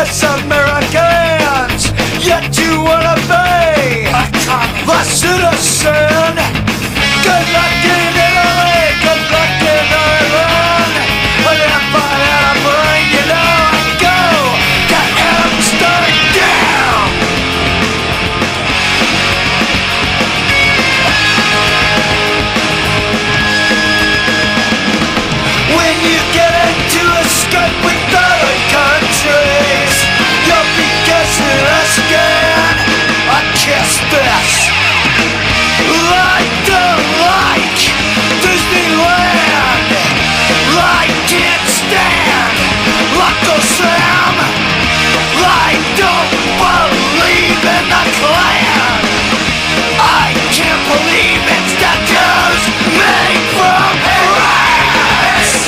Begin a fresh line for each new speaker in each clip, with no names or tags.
us Americans, yet you wanna be the citizen. Good luck in Italy, good luck in Ireland, and if I had a brain, you know I'd go to Amsterdam. When you get into a scope with other countries, you'll be kissing us again. I kiss this. I don't like Disneyland. I can't stand Uncle Sam. I don't believe in the Klan. I can't believe it's tattoos made from France.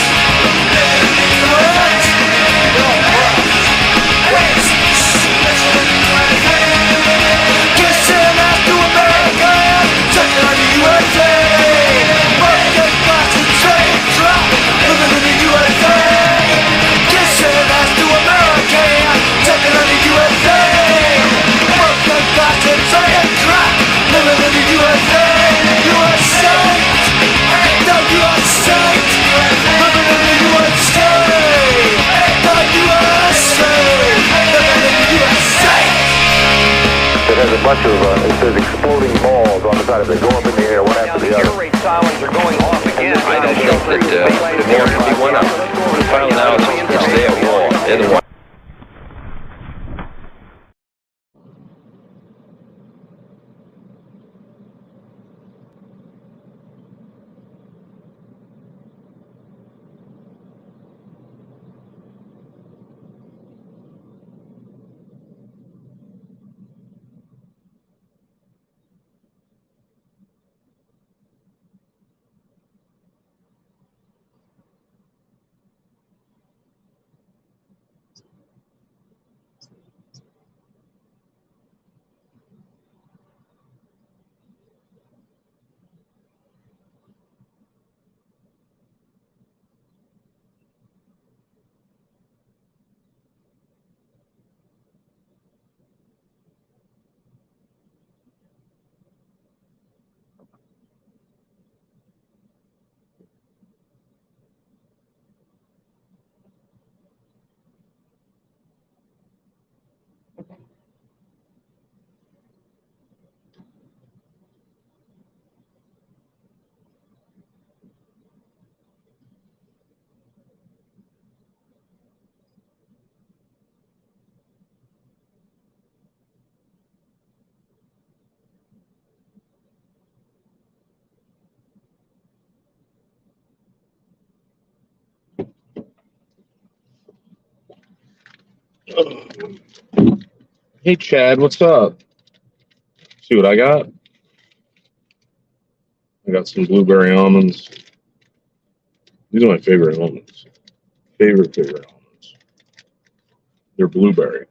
Kissing after America, sucking on the USA. Broken glass and saying drop, living in the USA. Kissing after America, sucking on the USA. Broken glass and saying drop, living in the USA. USA, the USA, living in the USA. The USA, living in the USA.
It has a bunch of, it says exploding balls on the side of it. Go up in the air, one after the other.
Rate sirens are going off again.
I don't think that the more he went up. We found out it's their war. They're the one.
Hey Chad, what's up? See what I got? I got some blueberry almonds. These are my favorite almonds. Favorite almonds. They're blueberry.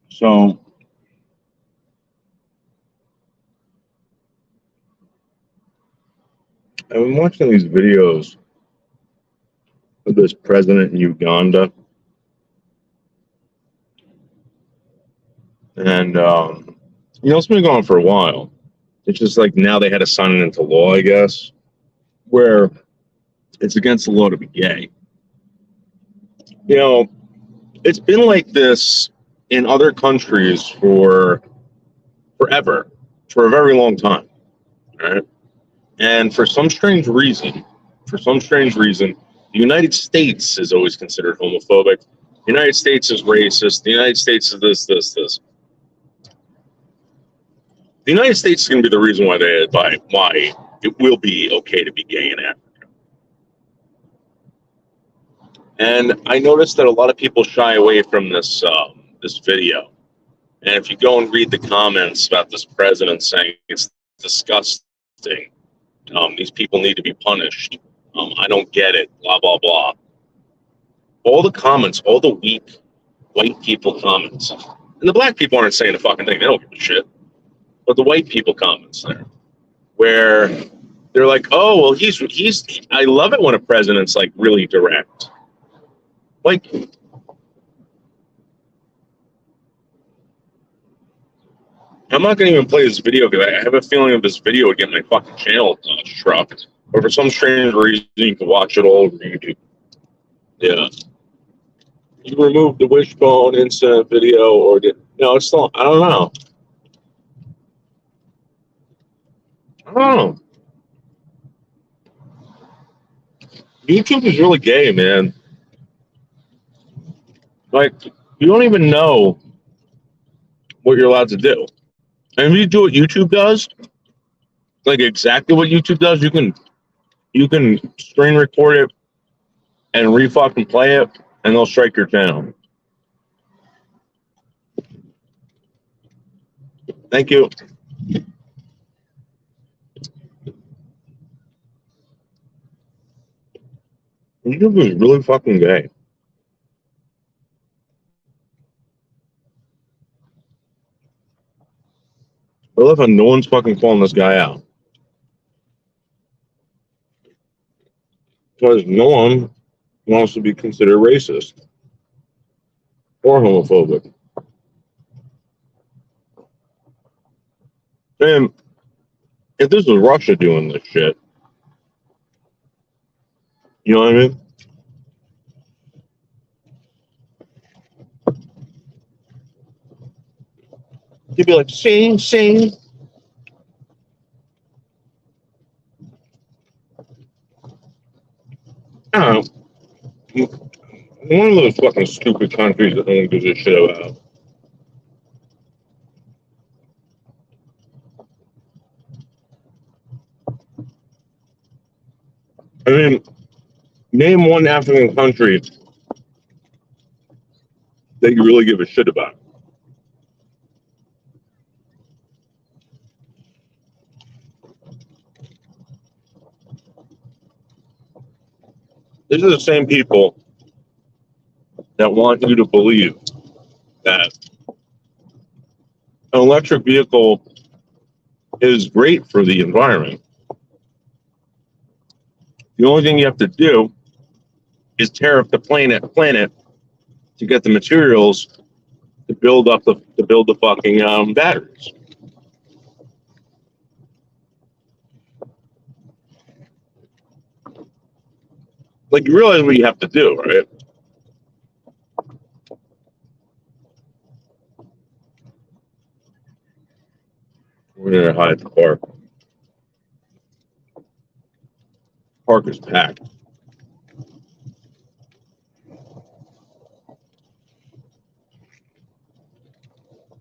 So I've been watching these videos of this president in Uganda, and it's been going on for a while. It's just like now they had to sign it into law, I guess, where it's against the law to be gay. It's been like this in other countries for forever, for a very long time, right? And for some strange reason, the United States is always considered homophobic. The United States is racist. The United States is this. The United States is going to be the reason why it will be okay to be gay in Africa. And I noticed that a lot of people shy away from this video. And if you go and read the comments about this president saying it's disgusting, these people need to be punished, I don't get it, blah, blah, blah. All the comments, all the weak white people comments And the black people aren't saying a fucking thing. They don't give a shit. But the white people comments there, where they're like, oh, well, he's. I love it when a president's like really direct. Like, I'm not going to even play this video because I have a feeling of this video would get my fucking channel struck. But for some strange reason, you can watch it all over YouTube. Yeah. You removed the wishbone incident video, or did no? It's still. I don't know. I don't know. YouTube is really gay, man. Like, you don't even know what you're allowed to do. And if you do what YouTube does, like exactly what YouTube does, you can screen record it and re-fucking play it, and they'll strike your channel. Thank you. YouTube is really fucking gay. I love how no one's fucking calling this guy out. Because no one wants to be considered racist or homophobic. And if this was Russia doing this shit, you know what I mean? You'd be like, sing. I don't know. One of those fucking stupid countries that no one gives a shit about. I mean, name one African country that you really give a shit about. These are the same people that want you to believe that an electric vehicle is great for the environment. The only thing you have to do is tear up the planet to get the materials to build the fucking batteries. Like, you realize what you have to do, right? We're gonna hide the park. Park is packed.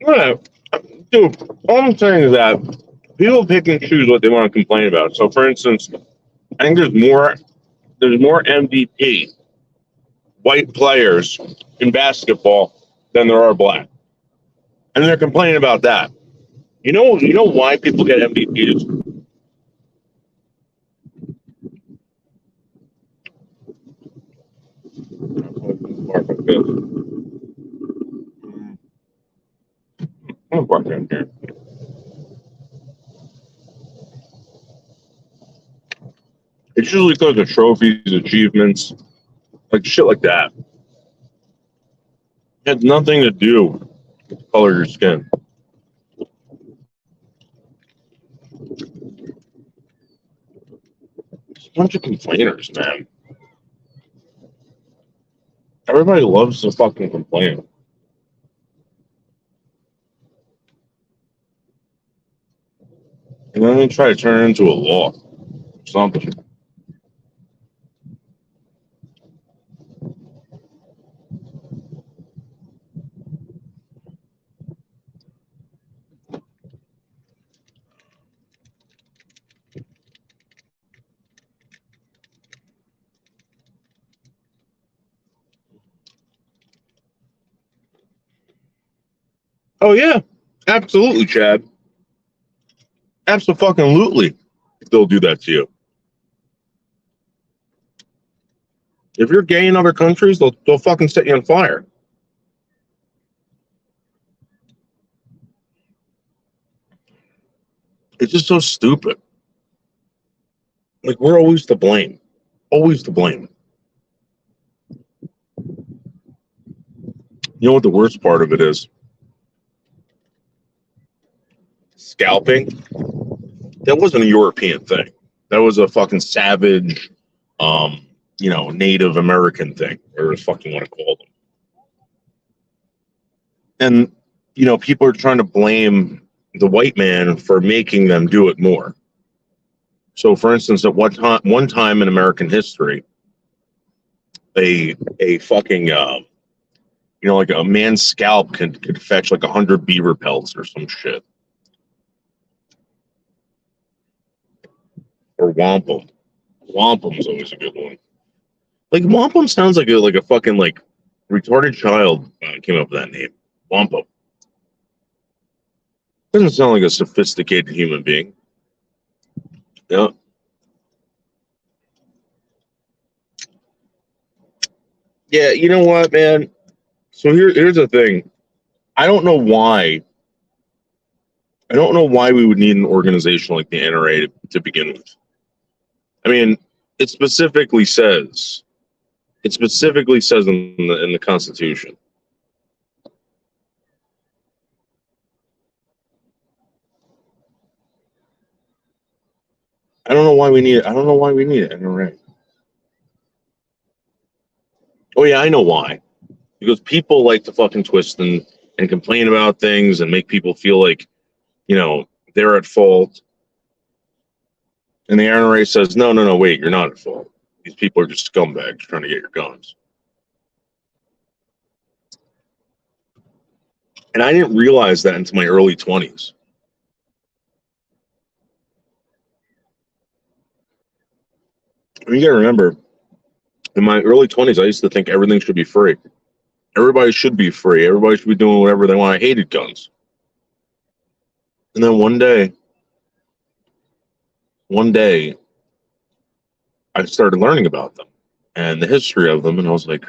Yeah, dude, all I'm saying is that people pick and choose what they want to complain about. So, for instance, I think there's more MVP white players in basketball than there are black, and they're complaining about that. You know why people get MVPs? I'm parking in here. It's usually because of trophies, achievements, like shit like that. It has nothing to do with the color of your skin. It's a bunch of complainers, man. Everybody loves to fucking complain. And then they try to turn it into a law or something. Oh yeah, absolutely, Chad. Absolutely, they'll do that to you. If you're gay in other countries, they'll fucking set you on fire. It's just so stupid. Like, we're always to blame. Always to blame. You know what the worst part of it is? Scalping. That wasn't a European thing. That was a fucking savage, Native American thing, whatever the fuck you want to call them. And, people are trying to blame the white man for making them do it more. So, for instance, at one time in American history, a fucking, like a man's scalp could fetch like 100 beaver pelts or some shit. Or wampum. Wampum's always a good one. Like, wampum sounds like a fucking like retarded child came up with that name. Wampum. Doesn't sound like a sophisticated human being. Yeah. Yeah, you know what, man? So here's the thing. I don't know why we would need an organization like the NRA to begin with. I mean, it specifically says in the Constitution. I don't know why we need it. NRA. Oh yeah, I know why. Because people like to fucking twist and complain about things and make people feel like, they're at fault. And the NRA says, no, wait, you're not at fault. These people are just scumbags trying to get your guns. And I didn't realize that until my early 20s. I mean, you gotta remember, in my early 20s, I used to think everything should be free. Everybody should be free. Everybody should be doing whatever they want. I hated guns. And then one day, I started learning about them and the history of them, and I was like,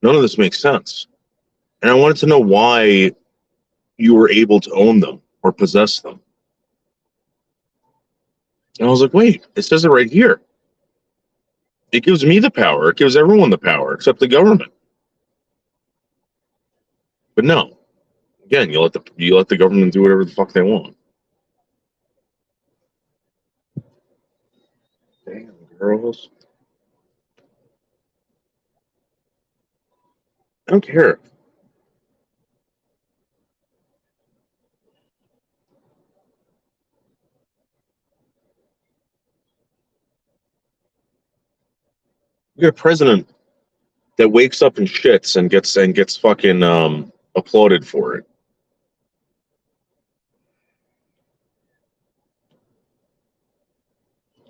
none of this makes sense. And I wanted to know why you were able to own them or possess them. And I was like, wait, it says it right here. It gives me the power. It gives everyone the power except the government. But no, again, you let the government do whatever the fuck they want. Damn, girls. I don't care. You got a president that wakes up and shits and gets fucking applauded for it.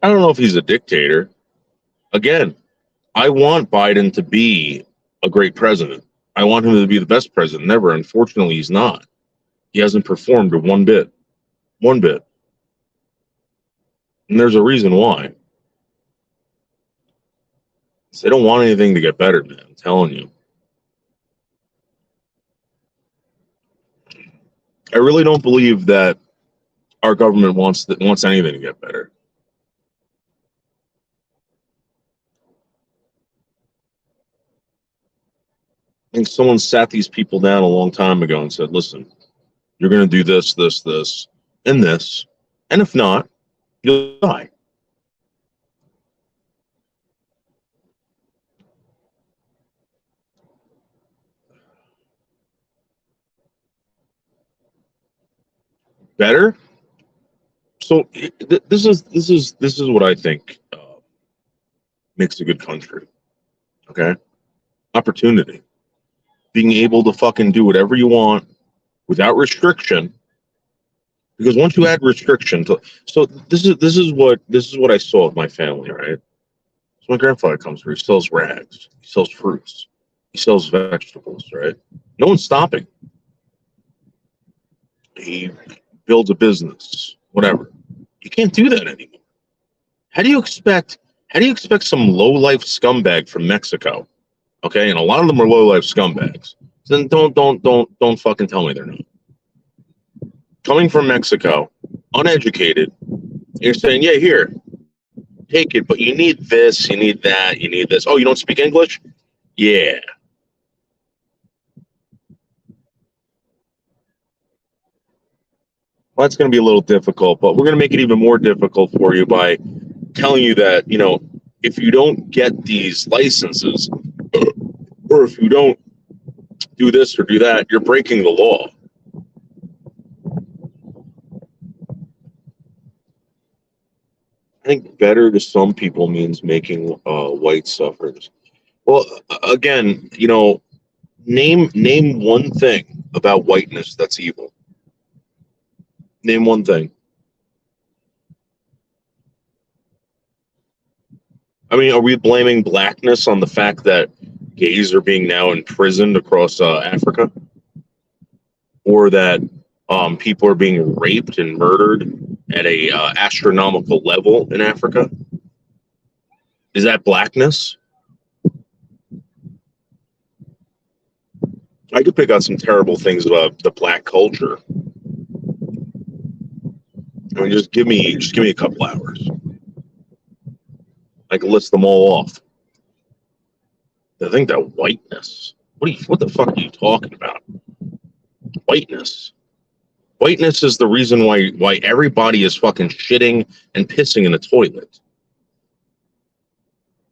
I don't know if he's a dictator. Again, I want Biden to be a great president. I want him to be the best president ever. Unfortunately, he's not. He hasn't performed one bit. One bit. And there's a reason why. They don't want anything to get better, man. I'm telling you. I really don't believe that our government wants anything to get better. I think someone sat these people down a long time ago and said, listen, you're going to do this, this, this, and this. And if not, you'll die. Better? So this is what I think makes a good country. Okay? Opportunity. Being able to fucking do whatever you want without restriction. Because once you add restriction so this is what I saw with my family, right? So my grandfather comes here, he sells rags, he sells fruits, he sells vegetables, right? No one's stopping. He builds a business, whatever. You can't do that anymore. How do you expect some low-life scumbag from Mexico? Okay, and a lot of them are low-life scumbags. Then don't fucking tell me they're not. Coming from Mexico uneducated. You're saying, yeah, here, take it, but you need this, you need that, you need this. Oh, you don't speak English? Yeah. Well, that's going to be a little difficult, but we're going to make it even more difficult for you by telling you that, if you don't get these licenses, or if you don't do this or do that, you're breaking the law. I think better to some people means making white suffers. Well, again, name one thing about whiteness that's evil. Name one thing. I mean, are we blaming blackness on the fact that gays are being now imprisoned across Africa, or that people are being raped and murdered at a astronomical level in Africa? Is that blackness? I could pick out some terrible things about the black culture. I mean, just give me a couple hours. I can list them all off. I think that whiteness. What the fuck are you talking about? Whiteness. Whiteness is the reason why everybody is fucking shitting and pissing in the toilet.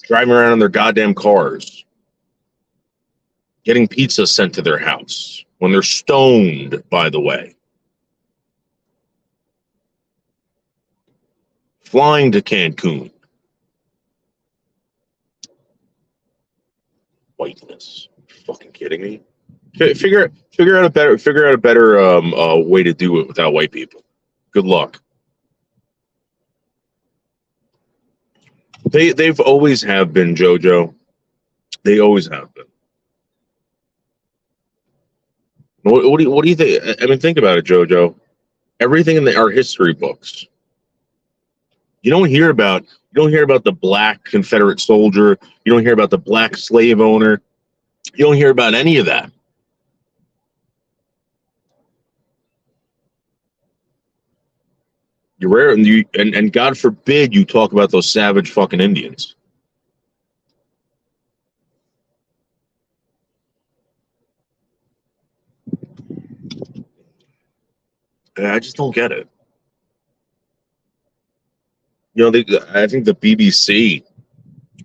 Driving around in their goddamn cars. Getting pizza sent to their house when they're stoned, by the way. Flying to Cancun. Whiteness. Are you fucking kidding me? Figure out a better way to do it without white people. Good luck. They've always have been, JoJo. They always have been. What do you think? I mean, think about it, JoJo. Everything in our history books. You don't hear about the black Confederate soldier. You don't hear about the black slave owner. You don't hear about any of that. You're rare, and God forbid you talk about those savage fucking Indians. I just don't get it. I think the BBC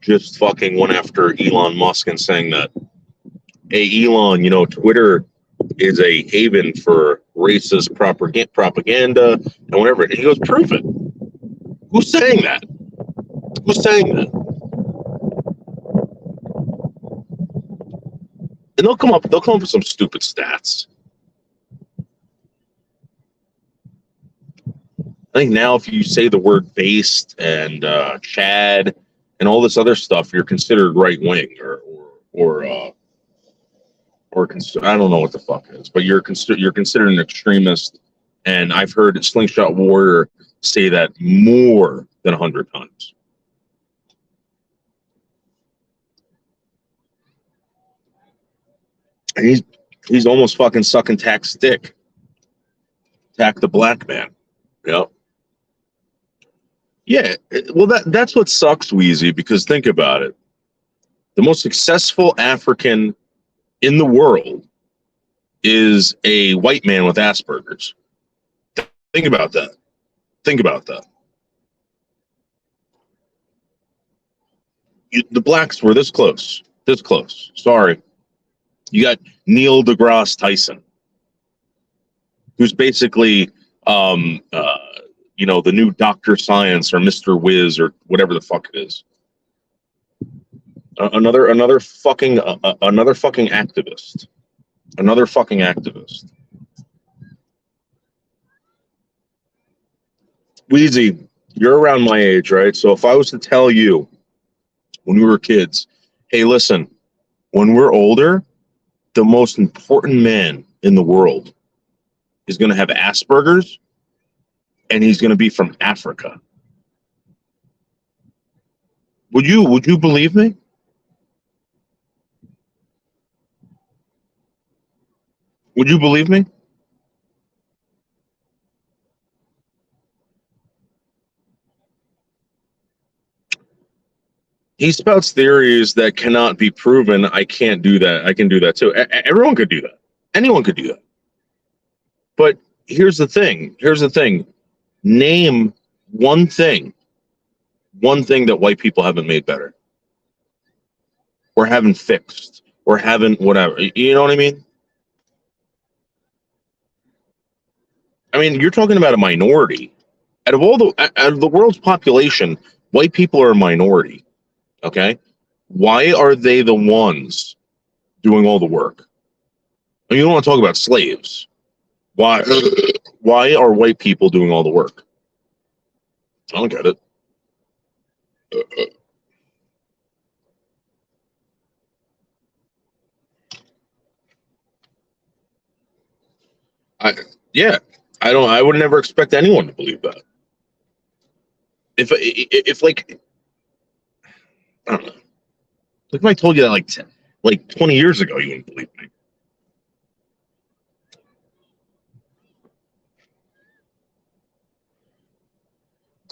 just fucking went after Elon Musk and saying that, hey, Elon, Twitter is a haven for racist propaganda and whatever. And he goes, prove it. Who's saying that? Who's saying that? And they'll come up with some stupid stats. I think now if you say the word based and Chad and all this other stuff, you're considered right wing or I don't know what the fuck it is, but you're considered an extremist. And I've heard Slingshot Warrior say that more than 100 times. And he's almost fucking sucking Tack's dick. Tack the black man. Yep. Yeah, well, that's what sucks, Wheezy, because think about it. The most successful African in the world is a white man with Asperger's. Think about that. Think about that. The blacks were this close. This close. Sorry. You got Neil deGrasse Tyson, who's basically the new Dr. Science or Mr. Whiz or whatever the fuck it is. Another fucking activist. Another fucking activist. Weezy, you're around my age, right? So if I was to tell you when we were kids, hey, listen, when we're older, the most important man in the world is going to have Asperger's, and he's going to be from Africa. Would you believe me? Would you believe me? He spouts theories that cannot be proven. I can't do that. I can do that too. Everyone could do that. Anyone could do that. But here's the thing. Name one thing that white people haven't made better, or haven't fixed, or haven't whatever. You know what I mean? I mean, you're talking about a minority. Out of the world's population, white people are a minority. Okay, why are they the ones doing all the work? And you don't want to talk about slaves. Why? Why are white people doing all the work? I don't get it. I would never expect anyone to believe that. If like, I don't know. Like if I told you that like 20 years ago, you wouldn't believe me.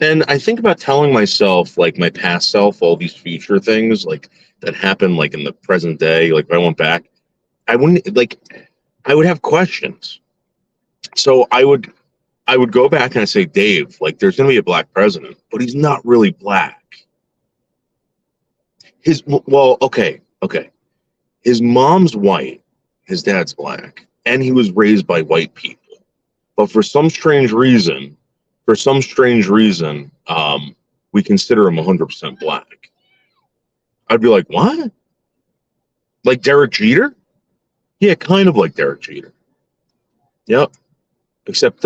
And I think about telling myself, like my past self, all these future things like that happen like in the present day. Like if I went back, I wouldn't like, I would have questions. So I would go back and I'd say, Dave, like there's gonna be a black president, but he's not really black. Okay. His mom's white, his dad's black, and he was raised by white people. But for some strange reason, we consider him 100% black. I'd be like, what? Like Derek Jeter? Yeah, kind of like Derek Jeter. Yep. Except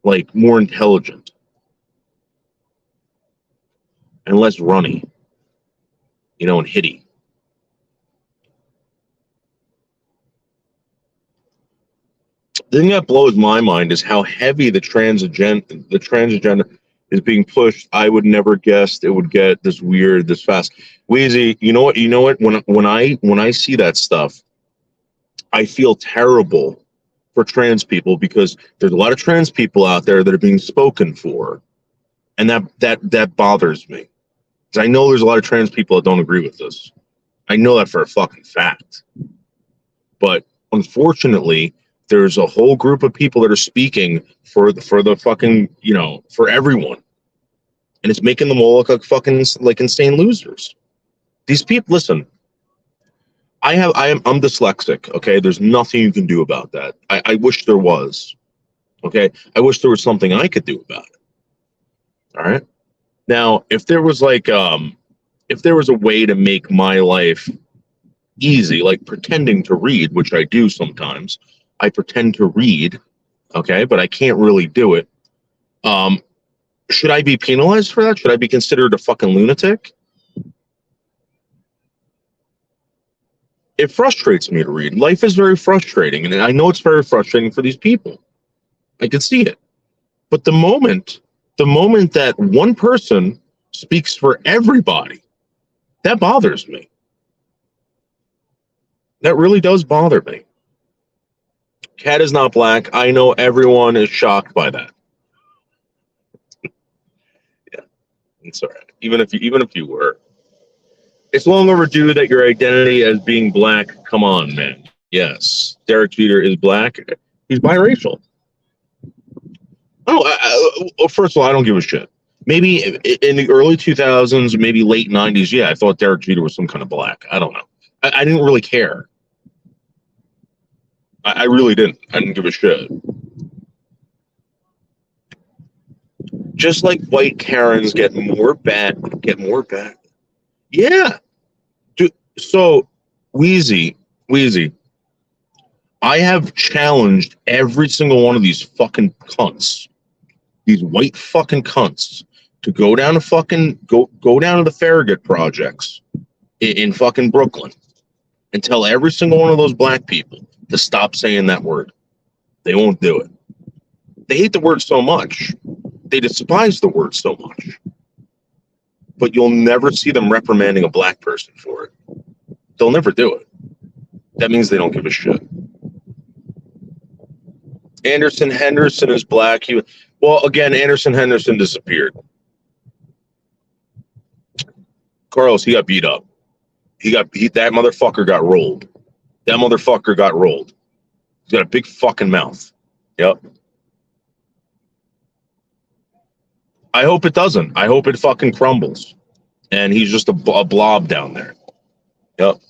like more intelligent and less runny, and hitty. The thing that blows my mind is how heavy the trans agenda is being pushed. I would never guessed it would get this fast. Wheezy, you know what? When I see that stuff, I feel terrible for trans people because there's a lot of trans people out there that are being spoken for, and that bothers me. Because I know there's a lot of trans people that don't agree with this. I know that for a fucking fact. But unfortunately, there's a whole group of people that are speaking for the fucking, for everyone. And it's making them all look like fucking like insane losers. These people, listen, I'm dyslexic, okay? There's nothing you can do about that. I wish there was. Okay? I wish there was something I could do about it. All right? Now, if there was a way to make my life easy, like pretending to read, which I do sometimes, I pretend to read, okay, but I can't really do it. Should I be penalized for that? Should I be considered a fucking lunatic? It frustrates me to read. Life is very frustrating, and I know it's very frustrating for these people. I can see it. But the moment that one person speaks for everybody, that bothers me. That really does bother me. Cat is not black. I know everyone is shocked by that. Yeah, it's all right. Even if you were, it's long overdue that your identity as being black. Come on, man. Yes, Derek Jeter is black. He's biracial. Oh, first of all, I don't give a shit. Maybe in the early 2000s, maybe late 90s, yeah, I thought Derek Jeter was some kind of black. I don't know. I didn't really care. I really didn't. I didn't give a shit. Just like white Karens get more bad. Yeah. Dude, so, Wheezy, I have challenged every single one of these fucking cunts, these white fucking cunts, to go down to fucking go down to the Farragut projects in fucking Brooklyn and tell every single one of those black people to stop saying that word. They won't do it. They hate the word so much. They despise the word so much. But you'll never see them reprimanding a black person for it. They'll never do it. That means they don't give a shit. Anderson Henderson is black. Again, Anderson Henderson disappeared. Carlos, he got beat up. That motherfucker got rolled. That motherfucker got rolled. He's got a big fucking mouth. Yep. I hope it doesn't. I hope it fucking crumbles. And he's just a blob down there. Yep.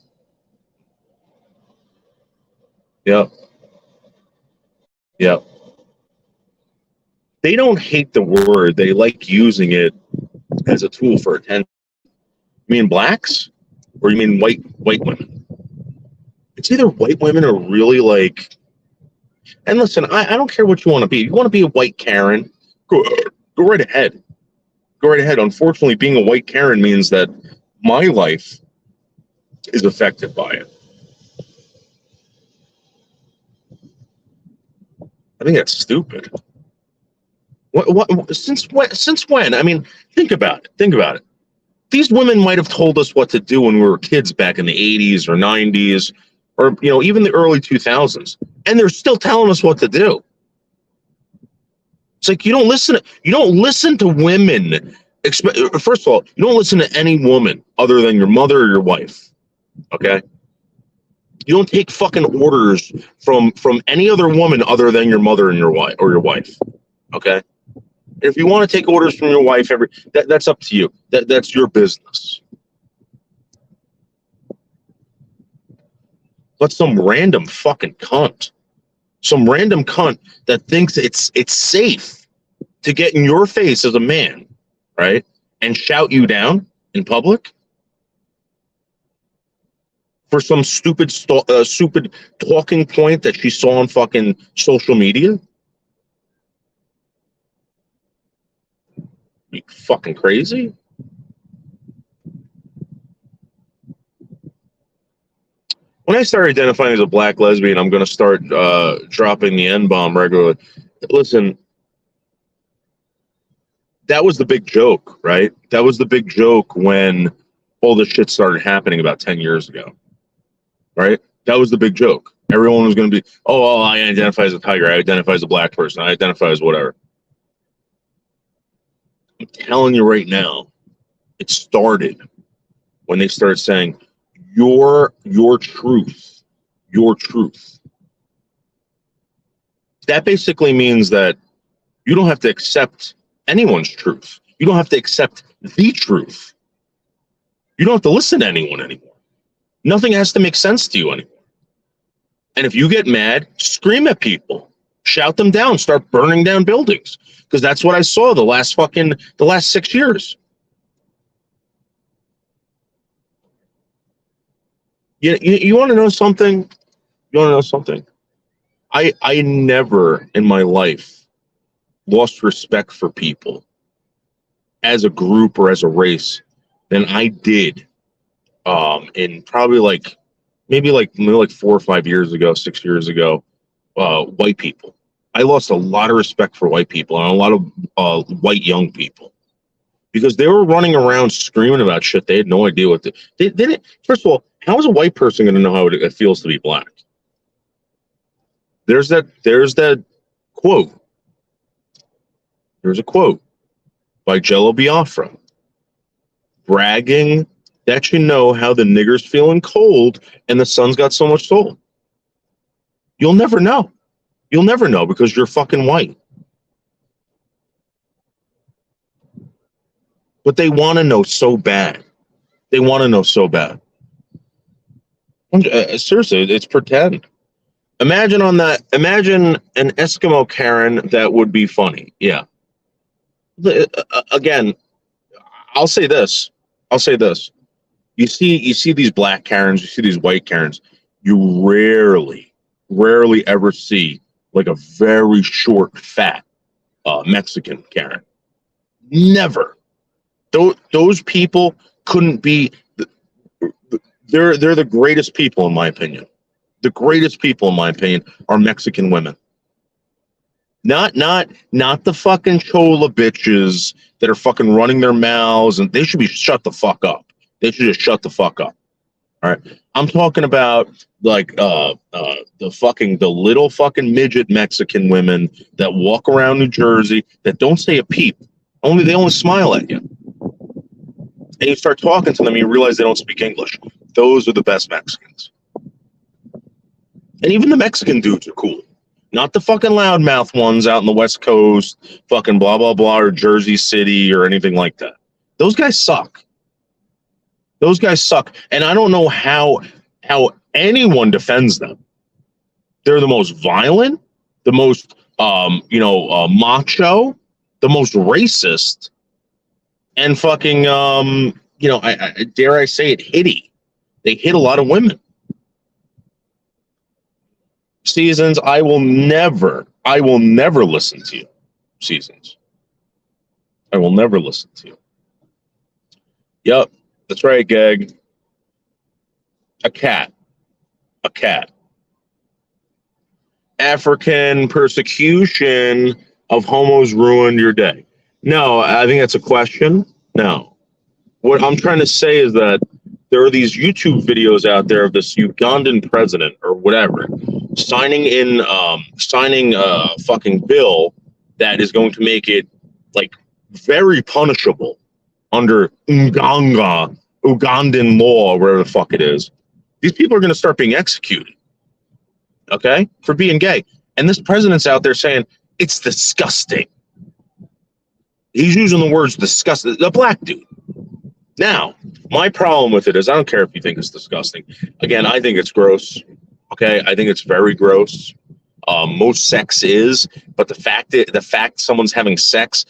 Yep. Yep. They don't hate the word. They like using it as a tool for attention. You mean blacks? Or you mean white women? It's either white women or really like... And listen, I don't care what you want to be. You want to be a white Karen? Go right ahead. Go right ahead. Unfortunately, being a white Karen means that my life is affected by it. I think that's stupid. What? Since when? I mean, think about it. These women might have told us what to do when we were kids back in the 80s or 90s, or even the early 2000s, and they're still telling us what to do. It's like you don't listen to women. First of all, you don't listen to any woman other than your mother or your wife. Okay? You don't take fucking orders from any other woman other than your mother and your wife or your wife. Okay? If you want to take orders from your wife, that's up to you. That's your business. But some random fucking cunt, that thinks it's safe to get in your face as a man, right, and shout you down in public for some stupid talking point that she saw on fucking social media. You fucking crazy? When I start identifying as a black lesbian, I'm going to start dropping the N-bomb regularly. Listen, that was the big joke, right? That was the big joke when all this shit started happening about 10 years ago, right? That was the big joke. Everyone was going to be, oh, I identify as a tiger. I identify as a black person. I identify as whatever. I'm telling you right now, it started when they started saying, your truth. That basically means that you don't have to accept anyone's truth. You don't have to accept the truth. You don't have to listen to anyone anymore. Nothing has to make sense to you anymore. And if you get mad, scream at people, shout them down, start burning down buildings. Because that's what I saw the last 6 years. You want to know something? I never in my life lost respect for people as a group or as a race than I did in probably maybe 4 or 5 years ago, 6 years ago, white people. I lost a lot of respect for white people and a lot of white young people because they were running around screaming about shit. They had no idea what they didn't. First of all, how is a white person going to know how it feels to be black? There's that quote. There's a quote by Jello Biafra bragging that you know how the nigger's feeling cold and the sun's got so much soul. You'll never know. You'll never know because you're fucking white. But they want to know so bad. Seriously, it's pretend. Imagine an Eskimo Karen that would be funny. Yeah. Again, I'll say this. You see these black Karens, you see these white Karens. You rarely ever see like a very short, fat Mexican Karen. Never. Those people couldn't be. They're the greatest people in my opinion. The greatest people in my opinion are Mexican women. Not the fucking chola bitches that are fucking running their mouths, and they should be shut the fuck up. They should just shut the fuck up. All right. I'm talking about like the little fucking midget Mexican women that walk around New Jersey that don't say a peep. They only smile at you. and you start talking to them, and you realize they don't speak English. Those are the best Mexicans. And even the Mexican dudes are cool. Not the fucking loudmouth ones out in the West Coast, fucking blah, blah, blah, or Jersey City or anything like that. Those guys suck. Those guys suck. And I don't know how anyone defends them. They're the most violent, the most, macho, the most racist, and fucking, I dare I say it, hitty. They hit a lot of women. Seasons, I will never listen to you. Seasons. I will never listen to you. Yep, that's right, Gag. A cat. African persecution of homos ruined your day. No, I think that's a question. No. What I'm trying to say is that there are these YouTube videos out there of this Ugandan president or whatever signing a fucking bill that is going to make it like very punishable under Ugandan law, whatever the fuck it is. These people are going to start being executed, okay, for being gay. And this president's out there saying it's disgusting. He's using the words disgusting. The black dude. Now, my problem with it is I don't care if you think it's disgusting. Again, I think it's gross. Okay, I think it's very gross. Most sex is, but the fact someone's having sex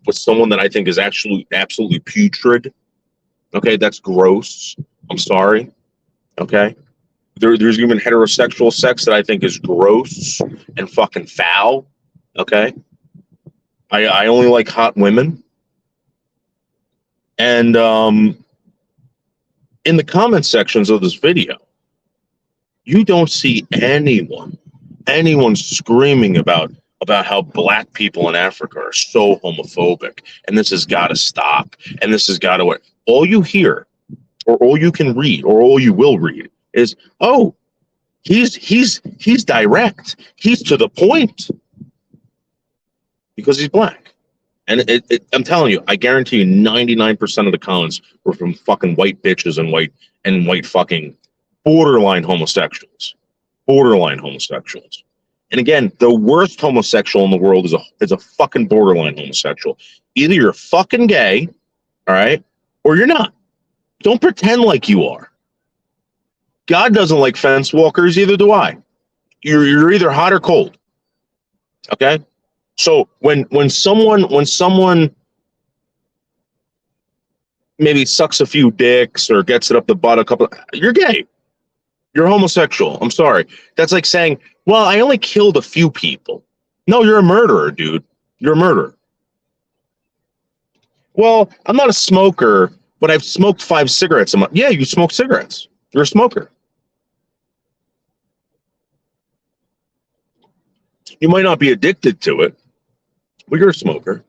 with someone that I think is actually absolutely putrid. Okay, that's gross. I'm sorry. Okay, there's even heterosexual sex that I think is gross and fucking foul. Okay, I only like hot women. And in the comment sections of this video, you don't see anyone screaming about how black people in Africa are so homophobic, and this has got to stop, and this has got to. All you hear, or all you can read, or all you will read is, oh, he's direct, he's to the point, because he's black. And I'm telling you, I guarantee you 99% of the comments were from fucking white bitches and white fucking borderline homosexuals. And again, the worst homosexual in the world is a fucking borderline homosexual. Either you're fucking gay, all right, or you're not. Don't pretend like you are. God doesn't like fence walkers, either do I. You're either hot or cold. Okay? So when someone maybe sucks a few dicks or gets it up the butt a couple, you're gay. You're homosexual. I'm sorry. That's like saying, well, I only killed a few people. No, you're a murderer, dude. You're a murderer. Well, I'm not a smoker, but I've smoked 5 cigarettes a month. Yeah, you smoke cigarettes. You're a smoker. You might not be addicted to it, but you're a smoker.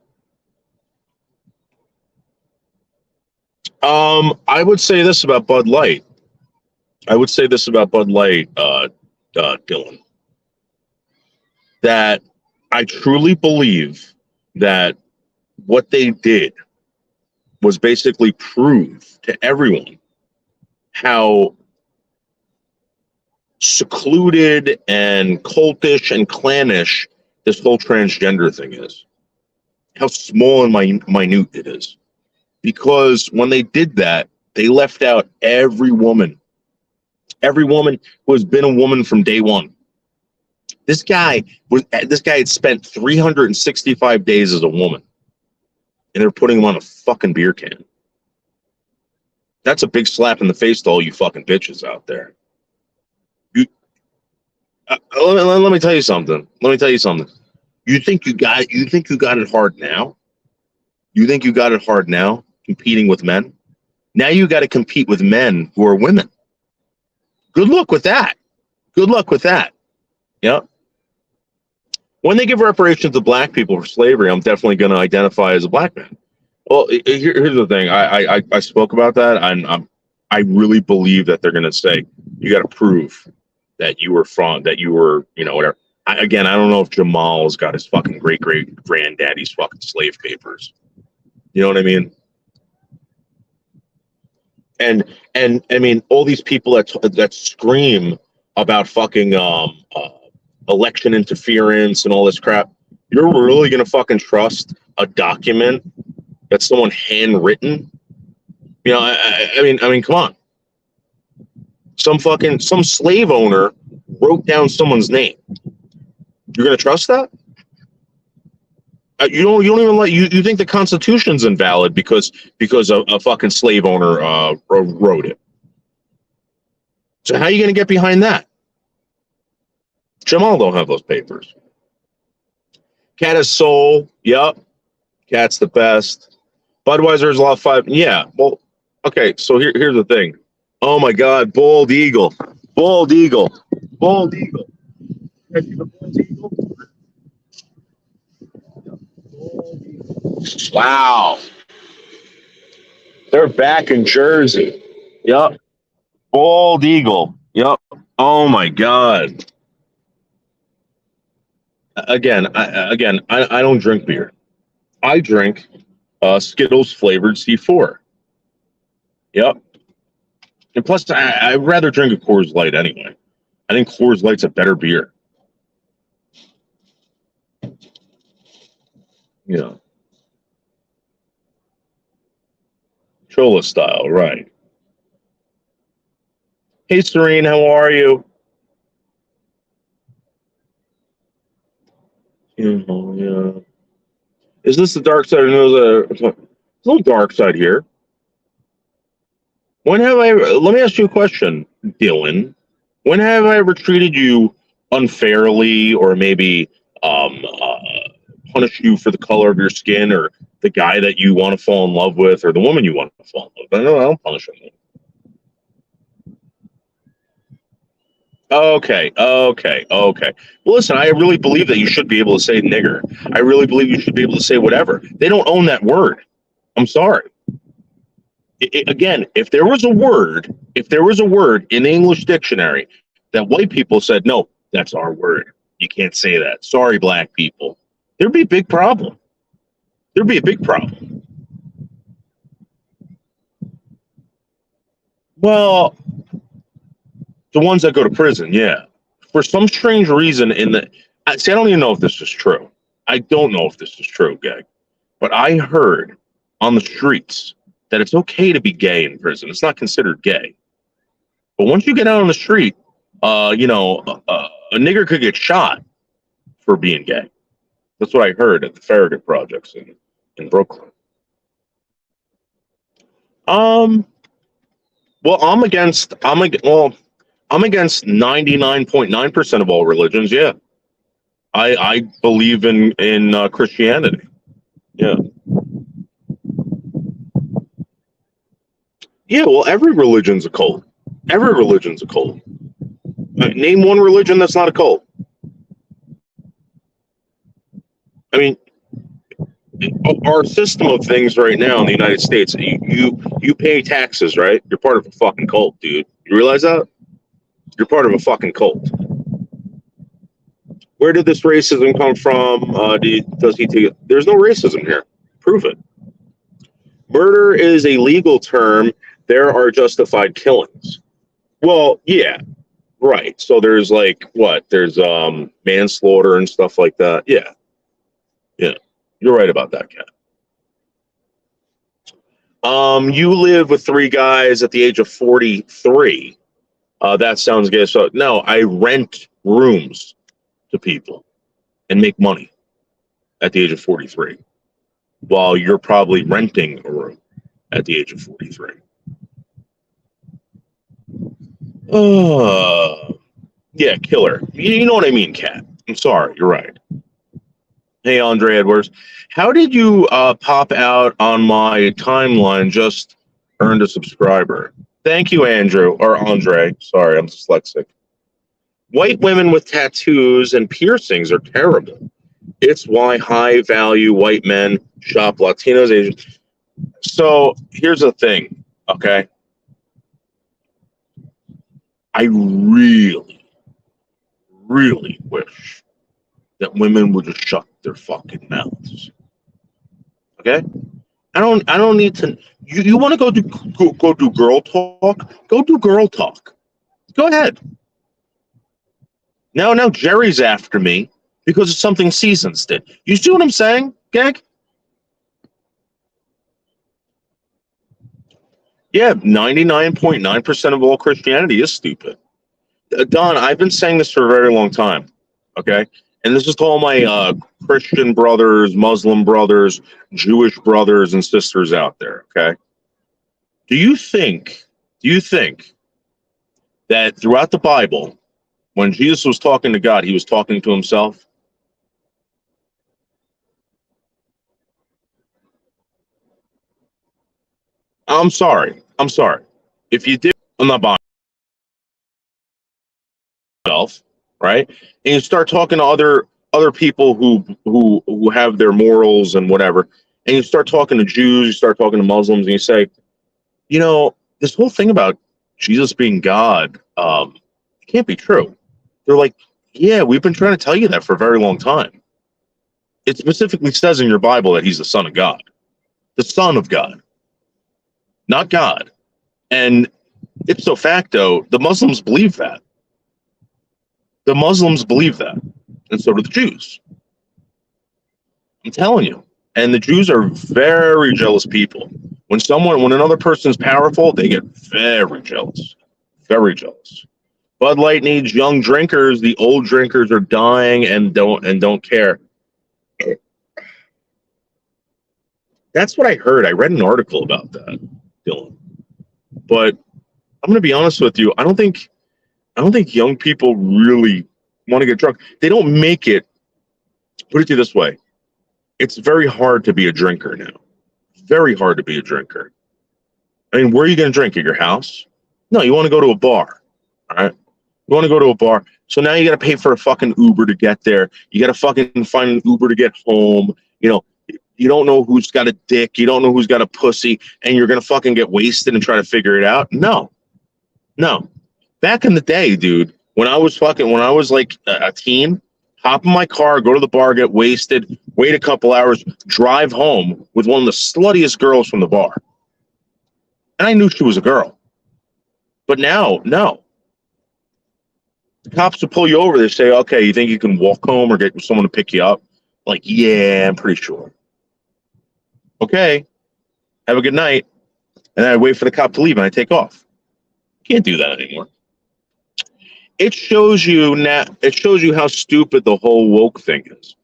I would say this about Bud Light. Dylan, that I truly believe that what they did was basically prove to everyone how secluded and cultish and clannish this whole transgender thing is. How small and minute it is. Because when they did that, they left out every woman who has been a woman from day one. This guy had spent 365 days as a woman, and they're putting him on a fucking beer can. That's a big slap in the face to all you fucking bitches out there. Let me tell you something. You think you got it hard now? You think you got it hard now competing with men? Now you got to compete with men who are women. Good luck with that. Yep. When they give reparations to black people for slavery, I'm definitely going to identify as a black man. Well, here's the thing. I spoke about that. I really believe that they're going to say you got to prove that you were whatever. I don't know if Jamal's got his fucking great granddaddy's fucking slave papers. You know what I mean? And I mean, all these people that scream about fucking election interference and all this crap. You're really gonna fucking trust a document that's someone handwritten? You know, I mean, come on. Some slave owner wrote down someone's name. You're gonna trust that? You don't even you think the Constitution's invalid because a fucking slave owner wrote it. So how are you gonna get behind that? Jamal don't have those papers. Cat is soul. Yep. Cat's the best. Budweiser's Law 5. Yeah. Well, okay. So here's the thing. Oh my God. Bald eagle. Bald eagle. Bald eagle. Wow. They're back in Jersey. Yep. Bald eagle. Yep. Oh my God. Again, I don't drink beer. I drink Skittles flavored C4. Yep. And plus, I'd rather drink a Coors Light anyway. I think Coors Light's a better beer. Yeah. Chola style, right. Hey, Serene, how are you? Yeah. Is this the dark side? There's no dark side here. Let me ask you a question, Dylan. When have I ever treated you unfairly or maybe punished you for the color of your skin or the guy that you want to fall in love with or the woman you want to fall in love with? I don't punish anyone. Okay. Well, listen, I really believe that you should be able to say nigger. I really believe you should be able to say whatever. They don't own that word. I'm sorry. Again, if there was a word in the English dictionary that white people said, no, that's our word. You can't say that. Sorry, black people. There'd be a big problem. Well, the ones that go to prison, yeah. For some strange reason I don't even know if this is true. I don't know if this is true, Gag. But I heard on the streets that it's okay to be gay in prison. It's not considered gay. But once you get out on the street, a nigger could get shot for being gay. That's what I heard at the Farragut projects in Brooklyn. Well, I'm against 99.9% of all religions. Yeah, I believe in Christianity. Yeah. Yeah. Well, every religion's a cult. Name one religion that's not a cult. I mean, our system of things right now in the United States, you pay taxes, right? You're part of a fucking cult, dude. You realize that? You're part of a fucking cult. Where did this racism come from? Does he take it? There's no racism here. Prove it. Murder is a legal term. There are justified killings. Well, yeah, right. So there's there's manslaughter and stuff like that. Yeah. You're right about that, Kat. You live with 3 guys at the age of 43. That sounds gay. So no, I rent rooms to people and make money at the age of 43, while you're probably renting a room at the age of 43. Yeah, killer. You know what I mean, Kat. I'm sorry. You're right. Hey, Andre Edwards. How did you pop out on my timeline? Just earned a subscriber. Thank you, Andrew. Or Andre. Sorry, I'm dyslexic. White women with tattoos and piercings are terrible. It's why high-value white men shop Latinos, Asians. So here's the thing, okay? I really, really wish that women would just shut their fucking mouths. Okay? I don't need to. You want to go do girl talk? Go do girl talk. Go ahead. Now Jerry's after me because of something Seasons did. You see what I'm saying, Gag? Yeah, 99.9% of all Christianity is stupid. Don, I've been saying this for a very long time. Okay, and this is to all my Christian brothers, Muslim brothers, Jewish brothers and sisters out there. Okay, do you think that throughout the Bible, when Jesus was talking to God, he was talking to himself? I'm sorry. If you did, I'm not buying myself, right? And you start talking to other people who have their morals and whatever, and you start talking to Jews, you start talking to Muslims, and you say, this whole thing about Jesus being God, it can't be true. They're like, yeah, we've been trying to tell you that for a very long time. It specifically says in your Bible that he's the Son of God, the Son of God, not God. And ipso facto, the Muslims believe that. The Muslims believe that, and so do the Jews. I'm telling you. And the Jews are very jealous people. When another person's powerful, they get very jealous. Very jealous. Bud Light needs young drinkers. The old drinkers are dying and don't care. That's what I heard. I read an article about that, Dylan. But I'm going to be honest with you. I don't think young people really want to get drunk. They don't make it. Put it to you this way: it's very hard to be a drinker now. Very hard to be a drinker. I mean, where are you going to drink? At your house? No, you want to go to a bar. All right. You want to go to a bar. So now you got to pay for a fucking Uber to get there. You got to fucking find an Uber to get home. You don't know who's got a dick. You don't know who's got a pussy. And you're going to fucking get wasted and try to figure it out. No. Back in the day, dude, when I was like a teen, hop in my car, go to the bar, get wasted, wait a couple hours, drive home with one of the sluttiest girls from the bar. And I knew she was a girl. But now, no. The cops will pull you over. They say, okay, you think you can walk home or get someone to pick you up? Like, yeah, I'm pretty sure. Okay, have a good night. And then I wait for the cop to leave and I take off. Can't do that anymore. It shows you how stupid the whole woke thing is.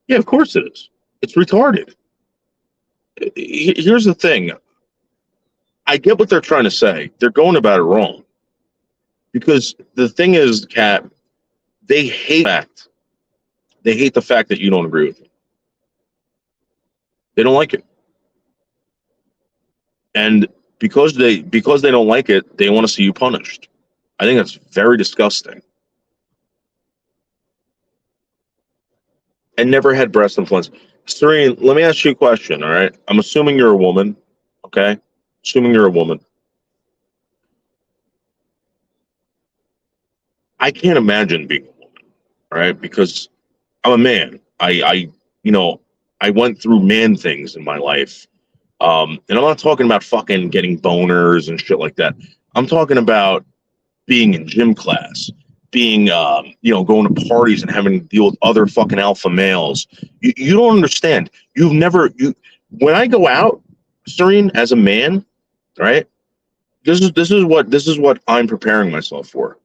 Yeah, of course it is. It's retarded. Here's the thing. I get what they're trying to say. They're going about it wrong. Because the thing is, Kat, they hate the fact that you don't agree with them. They don't like it. And because they don't like it, they want to see you punished. I think that's very disgusting. And never had breast implants. Serene, let me ask you a question, all right? I'm assuming you're a woman, okay? Assuming you're a woman. I can't imagine being a woman, all right? Because I'm a man. I went through man things in my life. And I'm not talking about fucking getting boners and shit like that. I'm talking about being in gym class, being, going to parties and having to deal with other fucking alpha males. You don't understand. When I go out, Serene, as a man, right? This is what I'm preparing myself for.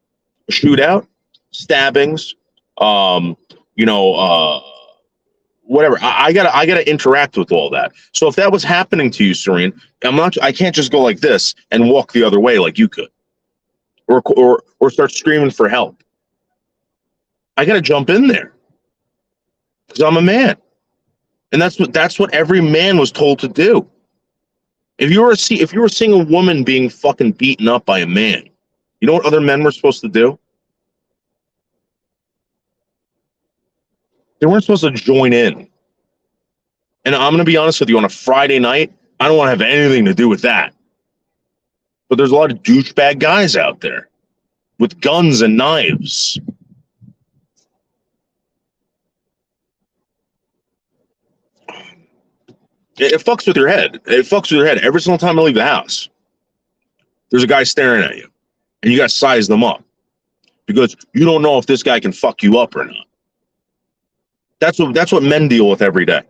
A shootout, stabbings, whatever. I gotta interact with all that. So if that was happening to you, Serene, I can't just go like this and walk the other way like you could. Or start screaming for help. I got to jump in there because I'm a man, and that's what every man was told to do. If you were seeing a woman being fucking beaten up by a man, you know what other men were supposed to do? They weren't supposed to join in. And I'm going to be honest with you, on a Friday night, I don't want to have anything to do with that. But there's a lot of douchebag guys out there with guns and knives. It fucks with your head. It fucks with your head. Every single time I leave the house, there's a guy staring at you, and you got to size them up because you don't know if this guy can fuck you up or not. That's what men deal with every day.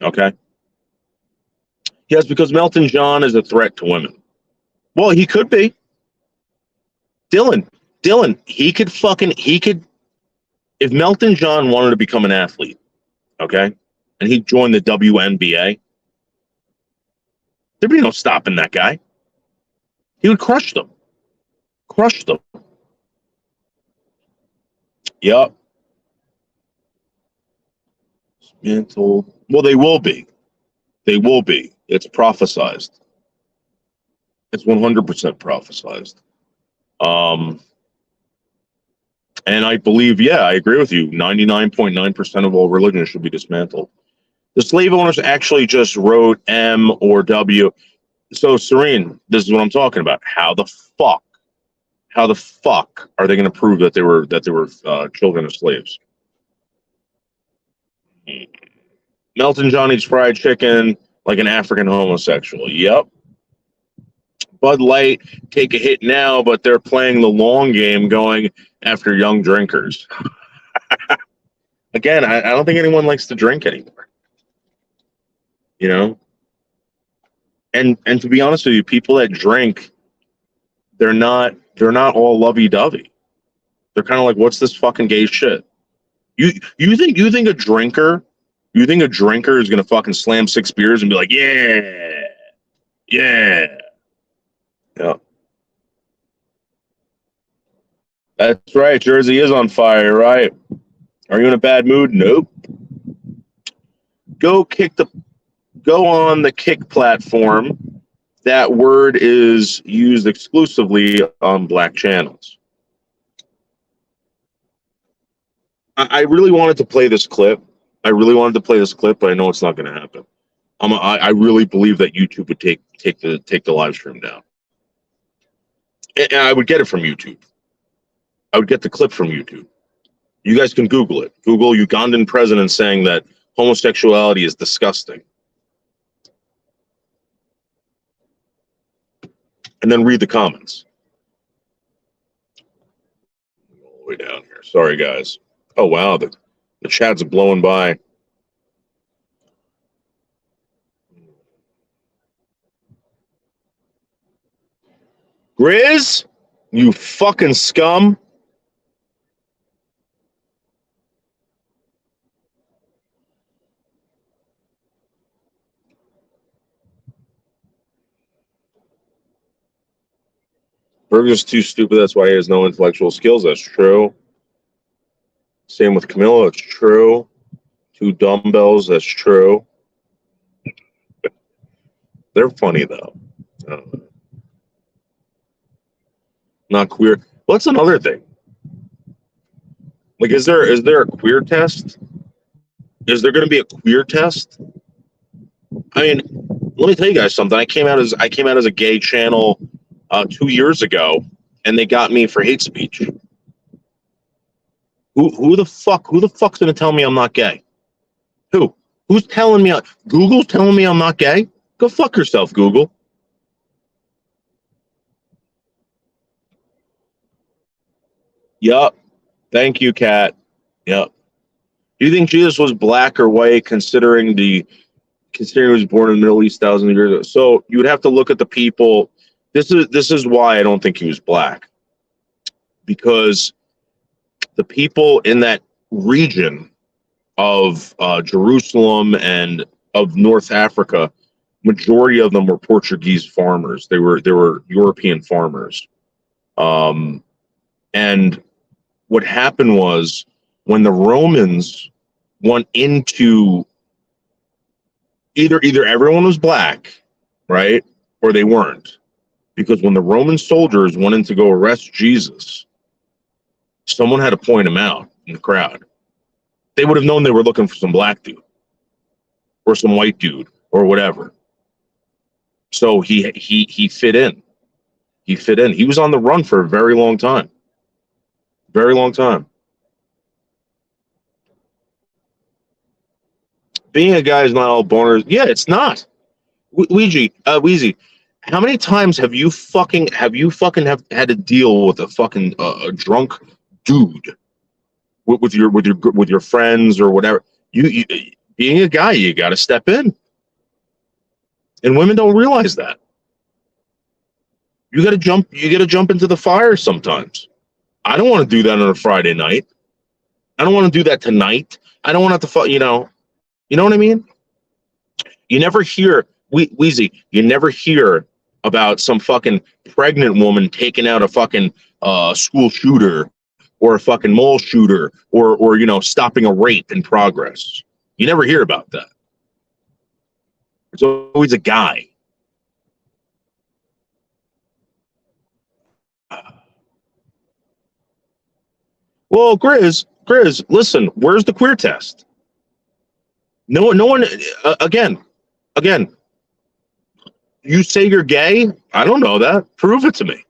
Okay. Yes, because Melton John is a threat to women. Well, he could be. Dylan, he could, if Melton John wanted to become an athlete, okay, and he joined the WNBA, there'd be no stopping that guy. He would crush them. Yep. Dismantled. Well, they will be. It's prophesized. It's 100% prophesized. And I believe, yeah, I agree with you. 99.9% of all religions should be dismantled. The slave owners actually just wrote M or W. So, Serene, this is what I'm talking about. How the fuck are they going to prove that they were children of slaves? Melton John eats fried chicken like an African homosexual. Yep. Bud Light take a hit now, but they're playing the long game going after young drinkers. Again, I don't think anyone likes to drink anymore. You know? And to be honest with you, people that drink, they're not all lovey-dovey. They're kind of like, what's this fucking gay shit? You think a drinker is gonna fucking slam 6 beers and be like, yeah. That's right. Jersey is on fire, right? Are you in a bad mood? Nope. Go on the Kick platform. That word is used exclusively on black channels. I really wanted to play this clip. But I know it's not going to happen. I really believe that YouTube would take the live stream down, and I would get it from YouTube. I would get the clip from YouTube. You guys can Google it. Google Ugandan president saying that homosexuality is disgusting, and then read the comments. All the way down here. Sorry, guys. Oh wow, the chat's blowing by. Grizz, you fucking scum. Burger's too stupid. That's why he has no intellectual skills. That's true. Same with Camilla. That's true. 2 dumbbells. That's true. They're funny though. Not queer. What's another thing? Like, is there a queer test? Is there going to be a queer test? I mean, let me tell you guys something. I came out as a gay channel 2 years ago, and they got me for hate speech. Who the fuck's going to tell me I'm not gay? Who's telling me? Google's telling me I'm not gay? Go fuck yourself, Google. Yup. Thank you, Kat. Yup. Do you think Jesus was black or white, considering he was born in the Middle East thousands of years ago? So you would have to look at the people. This is why I don't think he was black, because the people in that region of Jerusalem and of North Africa, majority of them were Portuguese farmers. They were European farmers, and what happened was, when the Romans went into, either everyone was black, right, or they weren't, because when the Roman soldiers went in to go arrest Jesus, someone had to point him out in the crowd. They would have known they were looking for some black dude or some white dude or whatever. So he fit in. He fit in. He was on the run for a very long time. Very long time. being a guy is not all boners. Yeah, it's not. Wheezy, how many times have you fucking have had to deal with a fucking drunk dude with your friends or whatever? You being a guy, you got to step in, and women don't realize that. You got to jump. You got to jump into the fire sometimes. I don't want to do that on a Friday night. I don't want to do that tonight. I don't want to have to, you know what I mean? You never hear, Wheezy, you never hear about some fucking pregnant woman taking out a fucking school shooter or a fucking mall shooter or you know, stopping a rape in progress. You never hear about that. It's always a guy. Well, Grizz, listen, where's the queer test? No one, again, you say you're gay? I don't know that. Prove it to me.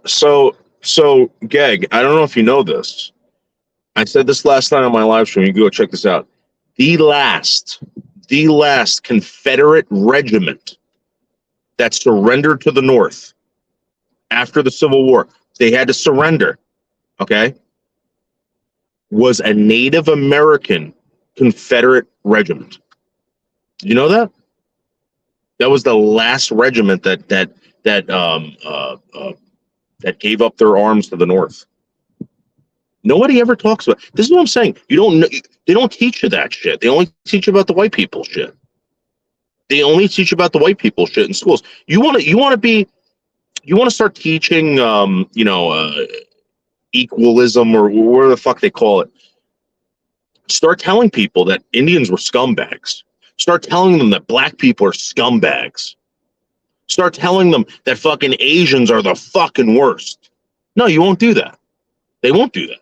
So, Gag, I don't know if you know this. I said this last night on my live stream. You can go check this out. The last Confederate regiment that surrendered to the North after the Civil War, they had to surrender, okay, was a Native American Confederate regiment. Did you know that? That was the last regiment that gave up their arms to the North. Nobody ever talks about. This is what I'm saying. You don't know. They don't teach you that shit. They only teach you about the white people shit. They only teach you about the white people shit in schools. You want to start teaching, equalism or whatever the fuck they call it. Start telling people that Indians were scumbags. Start telling them that black people are scumbags. Start telling them that fucking Asians are the fucking worst. No, you won't do that. They won't do that.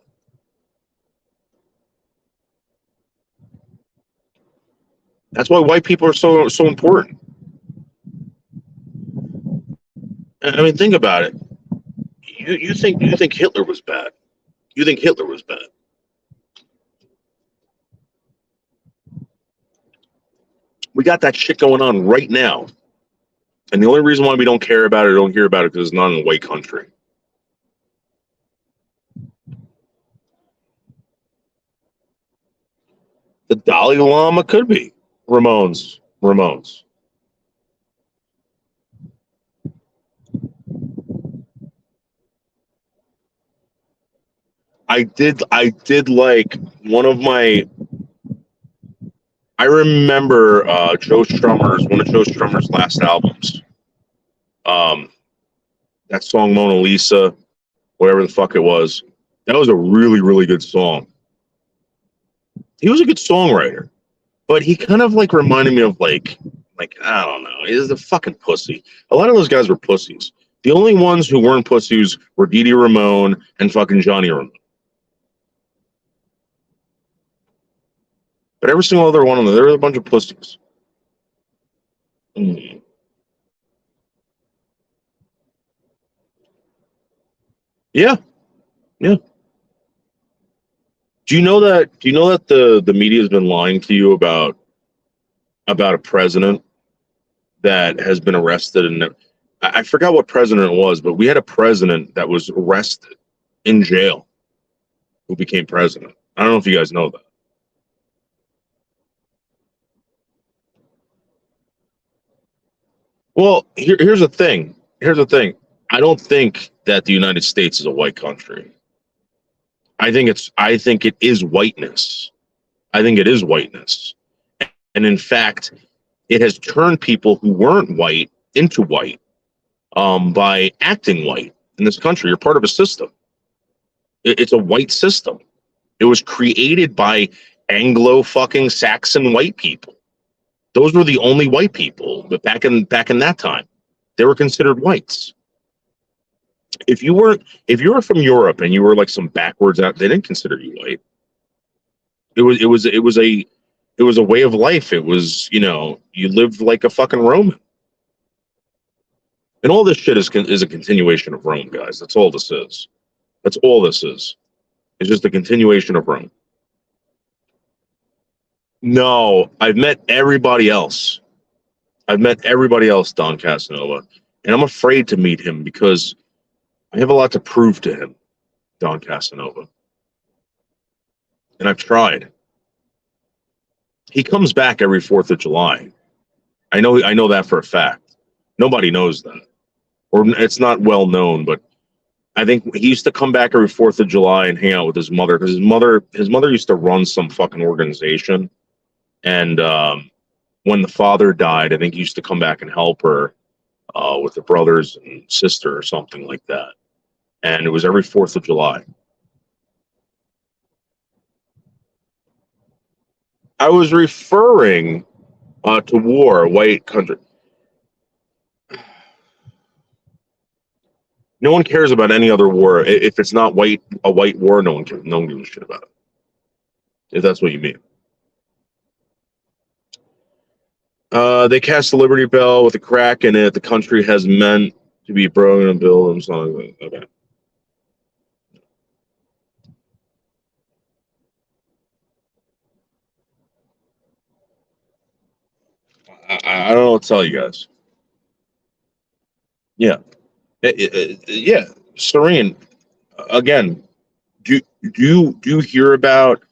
That's why white people are so important. I mean, think about it. You think Hitler was bad? You think Hitler was bad? We got that shit going on right now, and the only reason why we don't care about it, or don't hear about it, because it's not in a white country. The Dalai Lama could be Ramones. I did like one of my. I remember one of Joe Strummer's last albums. That song Mona Lisa, whatever the fuck it was. That was a really, really good song. He was a good songwriter, but he kind of like reminded me of like I don't know. He's a fucking pussy. A lot of those guys were pussies. The only ones who weren't pussies were Dee Dee Ramone and fucking Johnny Ramone. But every single other one of them, they were a bunch of pussies. Yeah. Do you know that the media has been lying to you about a president that has been arrested? And I forgot what president it was, but we had a president that was arrested in jail who became president. I don't know if you guys know that. Well, here's the thing. I don't think that the United States is a white country. I think it is whiteness. And in fact, it has turned people who weren't white into white by acting white in this country. You're part of a system. It's a white system. It was created by Anglo fucking Saxon white people. Those were the only white people, but back in that time, they were considered whites. If you were from Europe and you were like some backwards out, they didn't consider you white. It was a way of life. It was, you lived like a fucking Roman. And all this shit is a continuation of Rome, guys. That's all this is. That's all this is. It's just a continuation of Rome. No, I've met everybody else. I've met everybody else, Don Casanova, and I'm afraid to meet him because I have a lot to prove to him, Don Casanova. And I've tried. He comes back every 4th of July. I know that for a fact. Nobody knows that. Or it's not well known, but I think he used to come back every 4th of July and hang out with his mother because his mother used to run some fucking organization. And when the father died, I think he used to come back and help her with the brothers and sister or something like that. And it was every 4th of July. I was referring to war, a white country. No one cares about any other war. If it's not a white war, no one gives a shit about it. If that's what you mean. They cast the Liberty Bell with a crack in it. The country has meant to be broken and built and something. Okay. I don't know what to tell you guys. Yeah. Yeah. Serene, again, do you hear about,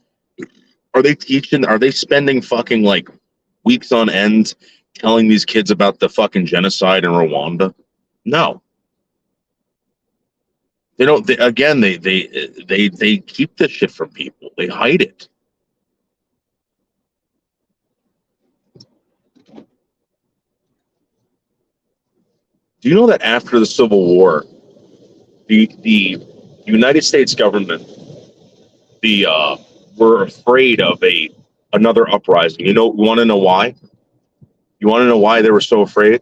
are they spending fucking like weeks on end telling these kids about the fucking genocide in Rwanda? No. They don't. They keep this shit from people. They hide it. Do you know that after the Civil War, the United States government were afraid of another uprising? You want to know why? You want to know why they were so afraid?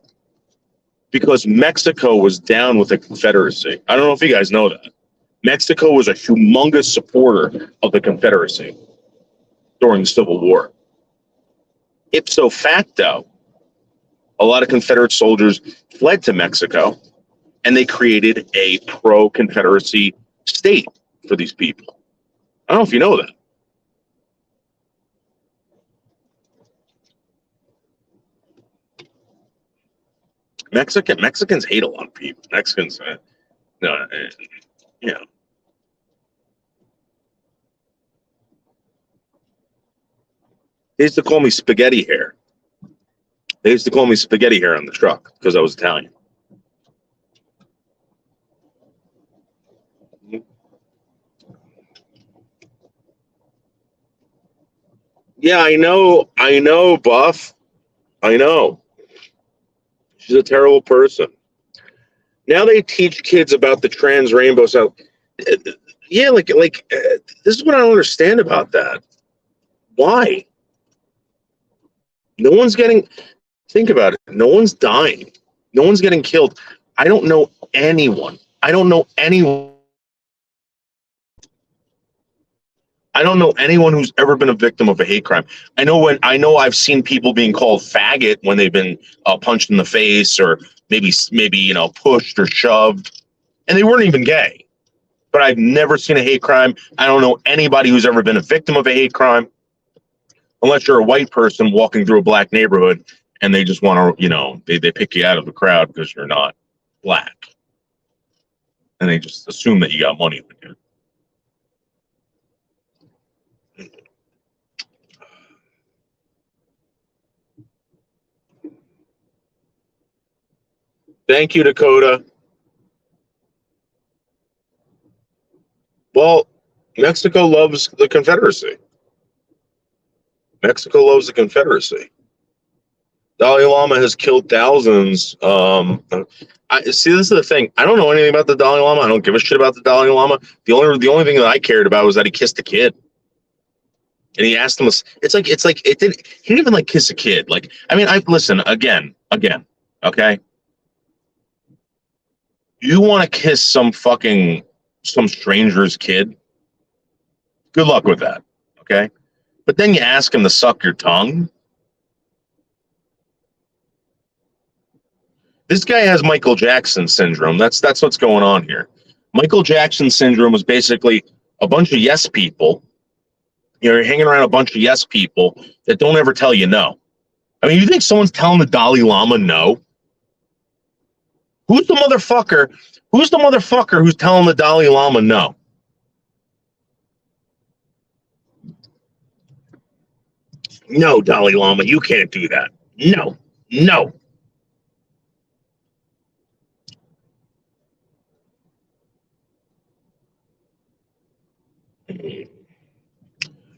Because Mexico was down with the Confederacy. I don't know if you guys know that. Mexico was a humongous supporter of the Confederacy during the Civil War. Ipso facto, a lot of Confederate soldiers fled to Mexico, and they created a pro-Confederacy state for these people. I don't know if you know that. Mexicans hate a lot of people. Mexicans, you know. They used to call me spaghetti hair. They used to call me spaghetti hair on the truck because I was Italian. Yeah, I know, Buff. I know. She's a terrible person. Now they teach kids about the trans rainbow. So, yeah, this is what I don't understand about that. Why? No one's getting. Think about it. No one's dying. No one's getting killed. I don't know anyone. I don't know anyone who's ever been a victim of a hate crime. I know I've seen people being called faggot when they've been punched in the face or maybe pushed or shoved, and they weren't even gay. But I've never seen a hate crime. I don't know anybody who's ever been a victim of a hate crime, unless you're a white person walking through a black neighborhood and they just want to, they pick you out of the crowd because you're not black, and they just assume that you got money with you. Thank you, Dakota. Well, Mexico loves the Confederacy. Mexico loves the Confederacy. Dalai Lama has killed thousands. This is the thing. I don't know anything about the Dalai Lama. I don't give a shit about the Dalai Lama. The only thing that I cared about was that he kissed a kid. And he asked him, he didn't even kiss a kid. Listen, again, okay? You want to kiss some stranger's kid? Good luck with that, okay? But then you ask him to suck your tongue? This guy has Michael Jackson syndrome. That's what's going on here. Michael Jackson syndrome was basically a bunch of yes people. You're hanging around a bunch of yes people that don't ever tell you no. I mean, you think someone's telling the Dalai Lama no? Who's the motherfucker? Who's the motherfucker who's telling the Dalai Lama no? No, Dalai Lama, you can't do that. No, no.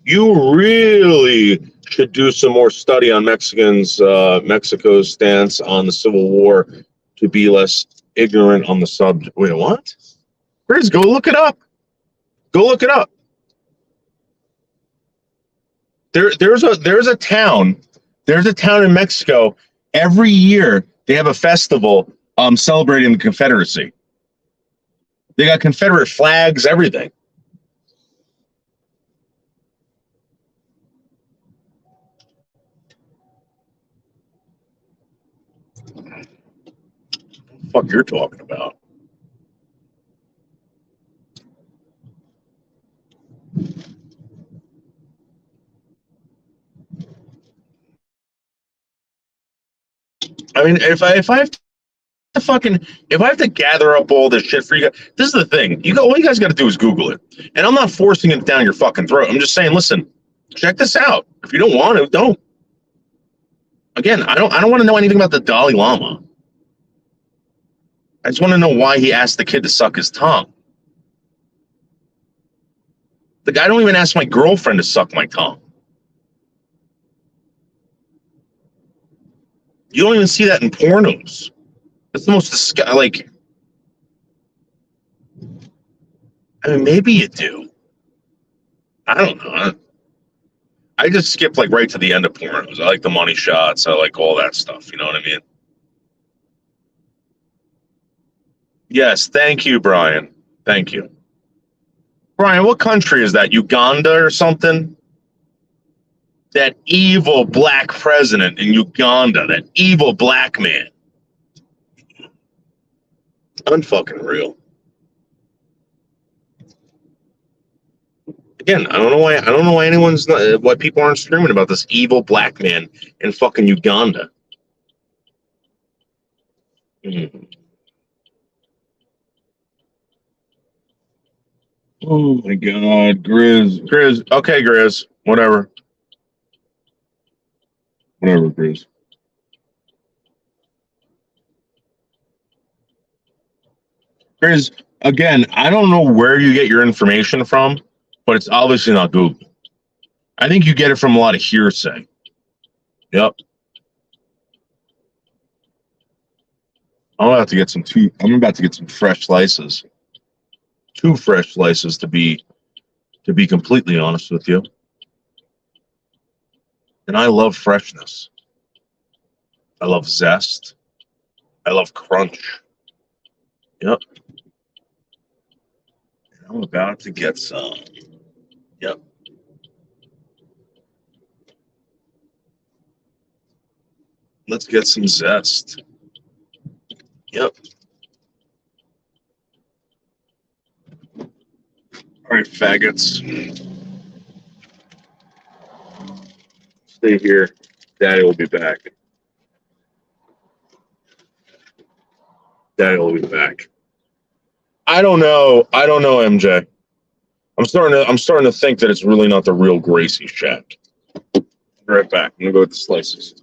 You really should do some more study on Mexico's stance on the Civil War to be less ignorant on the subject. Wait, what? Chris, go look it up. Go look it up. There's a town in Mexico. Every year they have a festival celebrating the Confederacy. They got Confederate flags, everything. What the fuck you're talking about? I mean, if I have to gather up all this shit for you guys, this is the thing. All you guys got to do is Google it, and I'm not forcing it down your fucking throat. I'm just saying, listen, check this out. If you don't want it, don't. Again, I don't want to know anything about the Dalai Lama. I just want to know why he asked the kid to suck his tongue. The guy don't even ask my girlfriend to suck my tongue. You don't even see that in pornos. That's the most disgusting. Like, I mean, maybe you do. I don't know. I just skip like right to the end of pornos. I like the money shots. I like all that stuff. You know what I mean? Yes, thank you, Brian. Thank you. Brian, what country is that? Uganda or something? That evil black president in Uganda, that evil black man. Unfucking real. Again, I don't know why anyone's not, why people aren't screaming about this evil black man in fucking Uganda. Mm. Oh my god, Grizz. Okay, Grizz. Whatever, Grizz. Grizz, again, I don't know where you get your information from, but it's obviously not Google. I think you get it from a lot of hearsay. Yep. I'm about to get some fresh slices. 2 fresh slices to be completely honest with you. And I love freshness. I love zest. I love crunch. Yep. And I'm about to get some. Yep. Let's get some zest. Yep. All right, faggots. Stay here. Daddy will be back. I don't know, MJ. I'm starting to think that it's really not the real Gracie Shack. Be right back. I'm gonna go with the slices.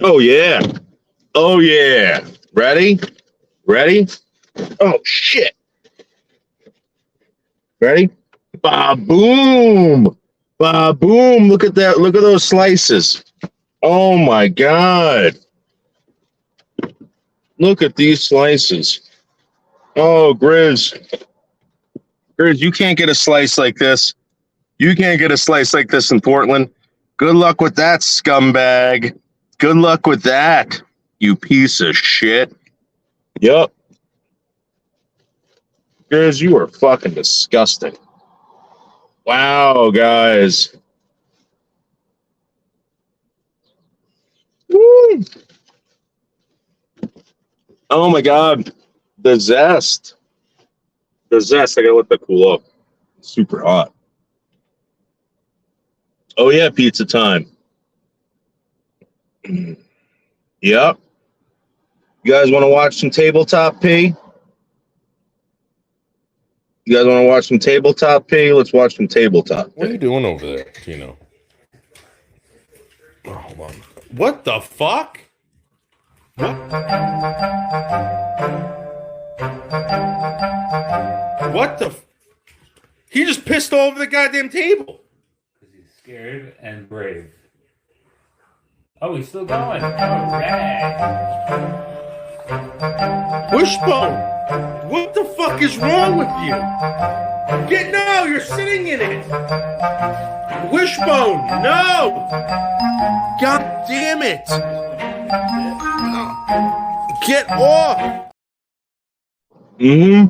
Oh yeah. Oh yeah. Ready? Ready? Oh shit. Ready? Ba boom. Ba boom. Look at that. Look at those slices. Oh my god. Look at these slices. Oh, Grizz. Grizz, you can't get a slice like this. You can't get a slice like this in Portland. Good luck with that, scumbag. Good luck with that, you piece of shit. Yup. Grizz, you are fucking disgusting. Wow, guys. Woo. Oh my god. The zest. The zest. I gotta let that cool up. It's super hot. Oh yeah, pizza time. Yep. You guys want to watch some tabletop P? You guys want to watch some tabletop P? Let's watch some tabletop P.
What are you doing over there, Tino? Oh, hold on. What the fuck? What the? He just pissed all over the goddamn table.
Because he's scared and brave. Oh, he's still going. Oh, dang.
Wishbone, what the fuck is wrong with you? No, you're sitting in it. Wishbone, no. God damn it. Get off.
Mm-hmm.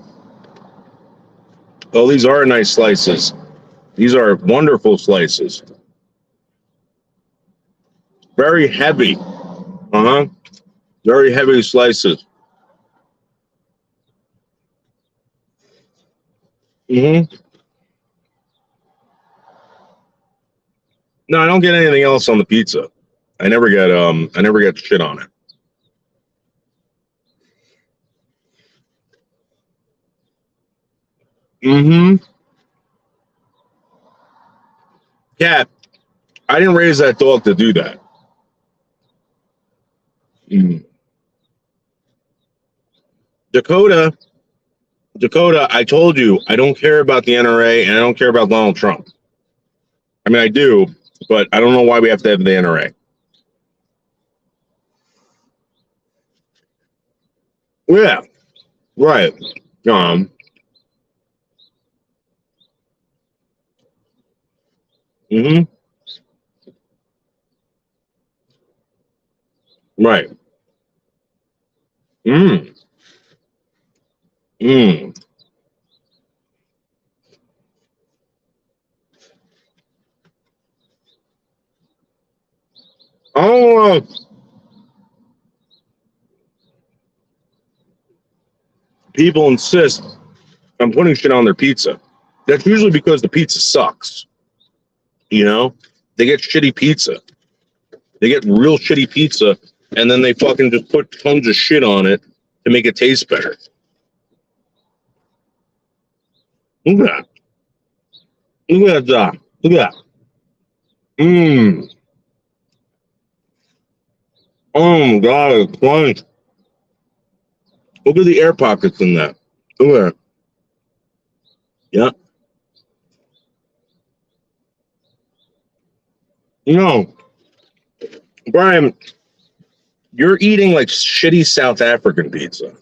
Oh, these are nice slices. These are wonderful slices. Very heavy. Uh-huh. Very heavy slices. Mm-hmm. No, I don't get anything else on the pizza. I never get shit on it. Mm-hmm. Cat, I didn't raise that dog to do that. Mm. Dakota, I told you I don't care about the NRA and I don't care about Donald Trump. I mean, I do, but I don't know why we have to have the NRA. Yeah, right. Mm-hmm. Right. Mm. Mm. Oh, people insist on putting shit on their pizza. That's usually because the pizza sucks. You know, they get shitty pizza. They get real shitty pizza, and then they fucking just put tons of shit on it to make it taste better. Look at that. Look at that. Look at that. Mmm. Oh my god, it's fine. Look at the air pockets in that. Look at that. Yeah. You know, Brian, you're eating like shitty South African pizza.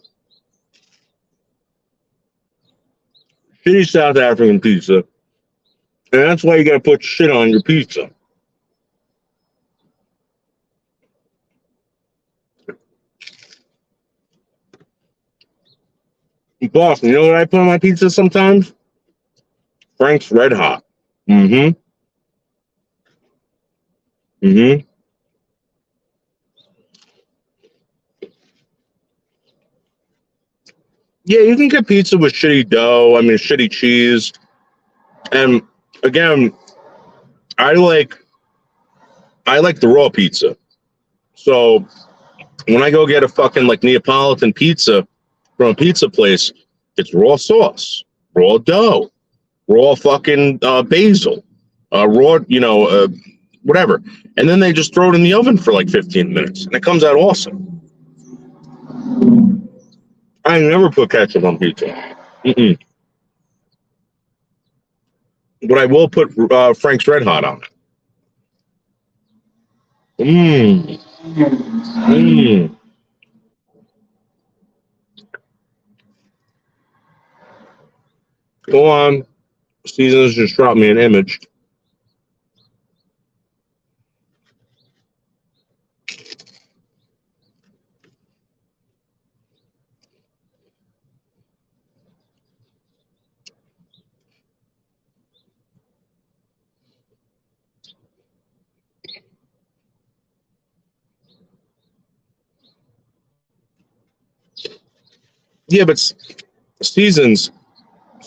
Shitty South African pizza. And that's why you gotta put shit on your pizza. Boss, you know what I put on my pizza sometimes? Frank's Red Hot. Mm-hmm. Mm-hmm. Yeah, you can get pizza with shitty dough. I mean, shitty cheese. And again, I like the raw pizza. So when I go get a fucking like Neapolitan pizza from a pizza place, it's raw sauce, raw dough, raw fucking basil, raw, whatever. And then they just throw it in the oven for like 15 minutes, and it comes out awesome. I never put ketchup on pizza. Mm-mm. But I will put Frank's Red Hot on it. Mmm. Mmm. Go on. Seasons just dropped me an image. Yeah, but seasons,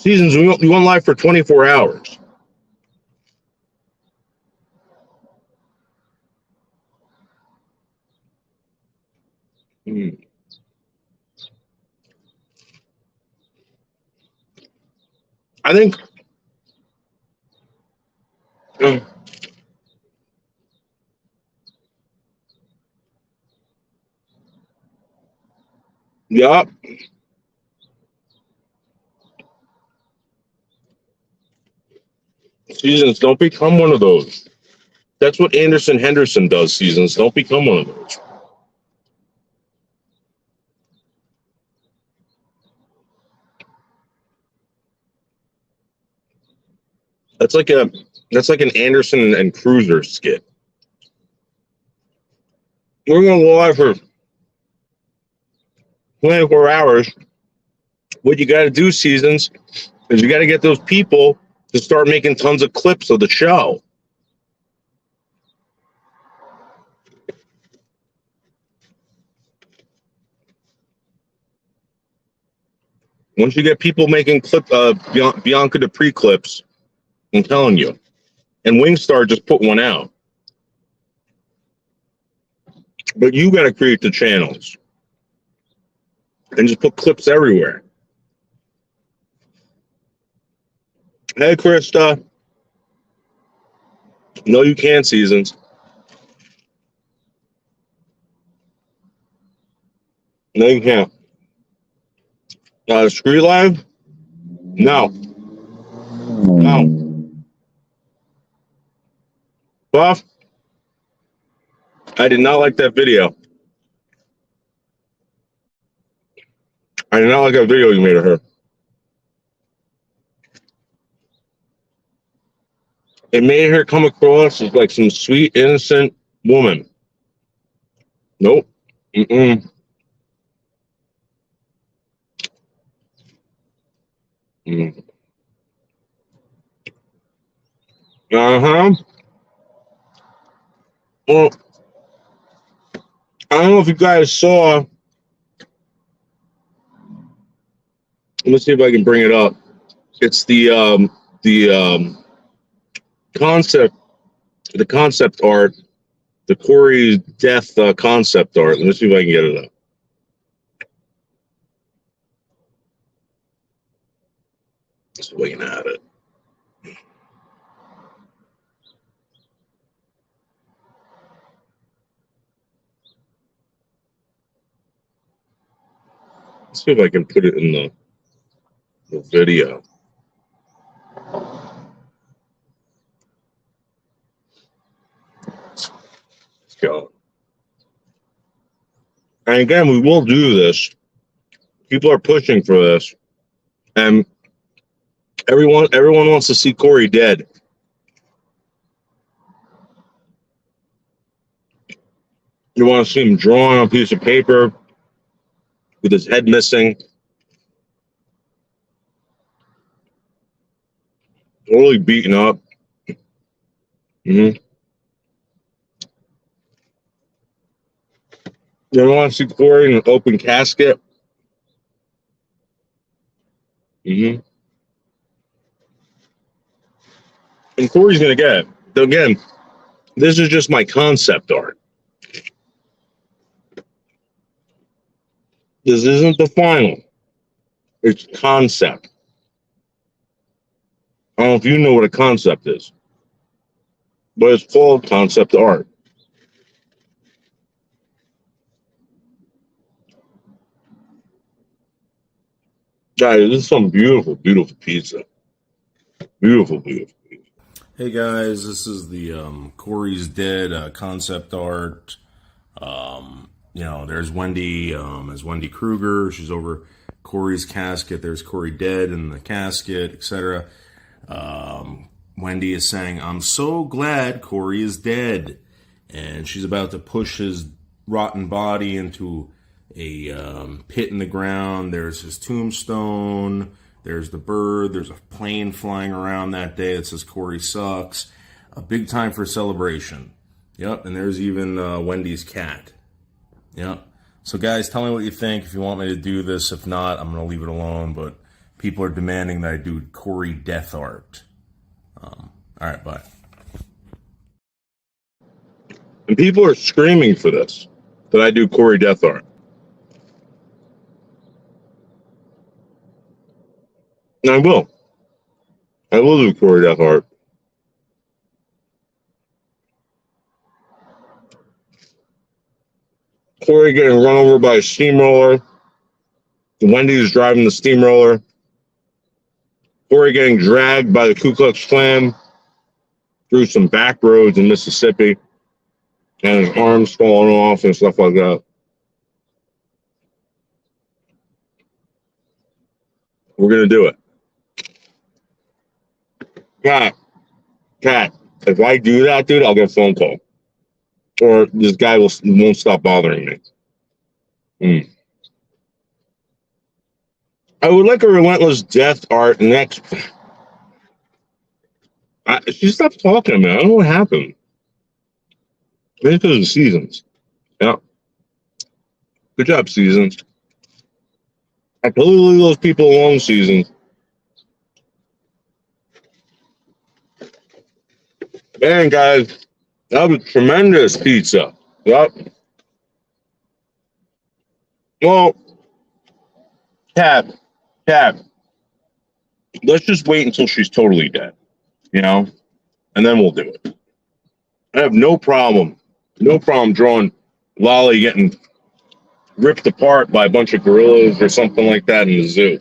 we want live for 24 hours. Mm. I think. mm, yeah. Seasons, don't become one of those. That's what Anderson Henderson does. Seasons, don't become one of those. That's like an Anderson and Cruiser skit. We're gonna go live for 24 hours. What you got to do, Seasons, is you got to get those people to start making tons of clips of the show. Once you get people making Bianca Dupree clips, I'm telling you. And Wingstar just put one out. But you got to create the channels and just put clips everywhere. Hey, Krista. No, you can't, Seasons. No, you can't. Screen Live? No. No. Buff? I did not like that video. I did not like that video you made of her. It made her come across as like some sweet, innocent woman. Nope. Mm-mm. Mm. Uh-huh. Well, I don't know if you guys saw. Let's see if I can bring it up. It's the concept art, the Corey's death concept art. Let me see if I can get it up. Let's see if I can add it. Let's see if I can put it in the video. Let's go. And again, we will do this. People are pushing for this, and everyone wants to see Corey dead. You want to see him drawn on a piece of paper with his head missing, totally beaten up. Mm-hmm. You want to see Corey in an open casket. Mm-hmm. And Corey's gonna get it. So again, this is just my concept art. This isn't the final. It's concept. I don't know if you know what a concept is. but it's called concept art. Guys, this is some beautiful, beautiful pizza. Beautiful, beautiful pizza.
Hey guys, this is the Corey's Dead concept art. There's Wendy as Wendy Kruger. She's over Corey's casket. There's Corey dead in the casket, etc. Wendy is saying, "I'm so glad Corey is dead," and she's about to push his rotten body into a pit in the ground. There's his tombstone. There's the bird. There's a plane flying around that day that says Corey sucks. A big time for celebration. Yep, and there's even Wendy's cat. Yep. So guys, tell me what you think. If you want me to do this, if not, I'm going to leave it alone. But people are demanding that I do Corey death art. All right, bye.
And people are screaming for this, that I do Corey death art. And I will. I will do Corey death art. Corey getting run over by a steamroller. Wendy's driving the steamroller. Corey getting dragged by the Ku Klux Klan through some back roads in Mississippi, and his arms falling off and stuff like that. We're gonna do it. Cat, if I do that, dude, I'll get a phone call. Or this guy won't stop bothering me. I would like a relentless death art next. She stopped talking to me. I don't know what happened. Maybe because of the seasons. Yeah. Good job, seasons. I totally leave those people alone, seasons. Man, guys, that was tremendous pizza. Yep. Well, Tab, let's just wait until she's totally dead, and then we'll do it. I have no problem drawing Lolly getting ripped apart by a bunch of gorillas or something like that in the zoo,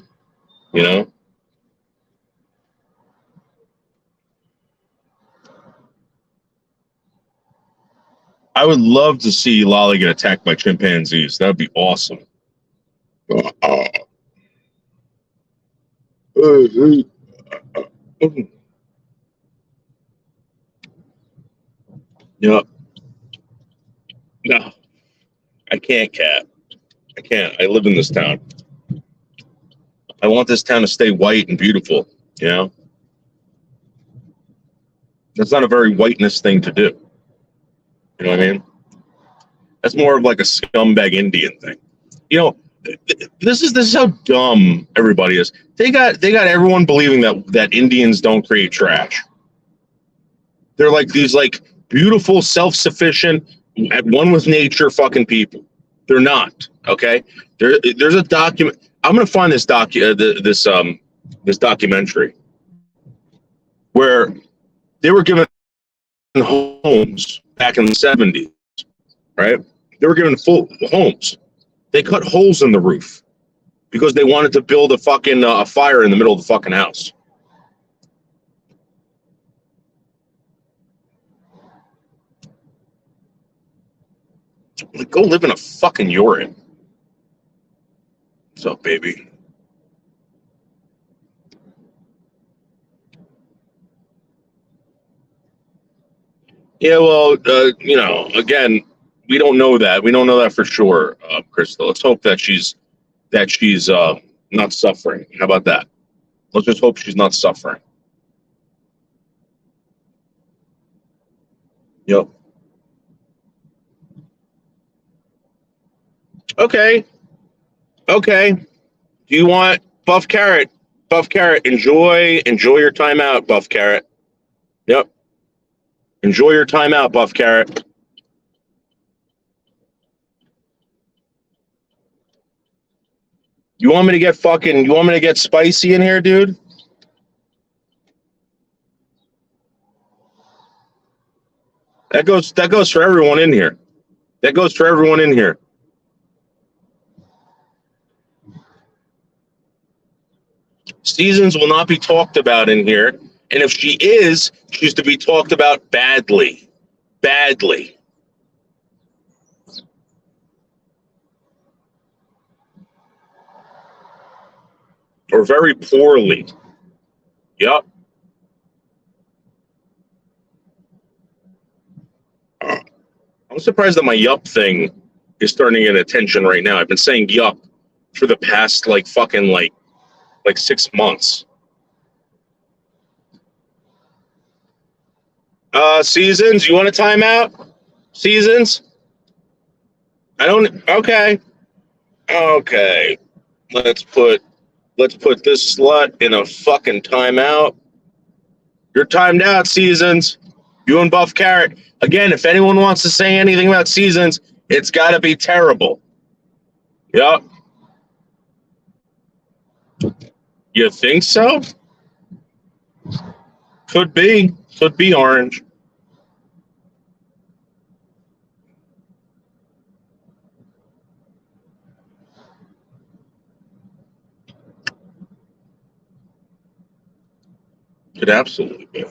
I would love to see Lolly get attacked by chimpanzees. That would be awesome. Yep. No, I can't, Cat. I can't. I live in this town. I want this town to stay white and beautiful, That's not a very whiteness thing to do. You know what I mean? That's more of like a scumbag Indian thing. This is how dumb everybody is. They got everyone believing that Indians don't create trash. They're like these beautiful, self-sufficient, at one with nature fucking people. They're not. Okay? There's a document. I'm gonna find this this documentary where they were given homes back in the 70s, right? They were given full homes. They cut holes in the roof because they wanted to build a fucking fire in the middle of the fucking house. Go live in a fucking urine. What's up, baby? Yeah, well, again, we don't know that. We don't know that for sure, Crystal. Let's hope that she's not suffering. How about that? Let's just hope she's not suffering. Yep. Okay. Do you want Buff Carrot? Buff Carrot, enjoy your time out, Buff Carrot. Yep. Enjoy your time out, Buff Carrot. You want me to get spicy in here, dude? That goes for everyone in here. That goes for everyone in here. Seasons will not be talked about in here, and if she is, she's to be talked about badly. Badly. Or very poorly. Yep. I'm surprised that my yup thing is starting to get attention right now. I've been saying yup for the past like 6 months. Seasons, you want a timeout? Seasons? Okay. Okay. Let's put this slut in a fucking timeout. You're timed out, Seasons. You and Buff Carrot. Again, if anyone wants to say anything about Seasons, it's got to be terrible. Yep. You think so? Could be. Could be Orange. Could absolutely be.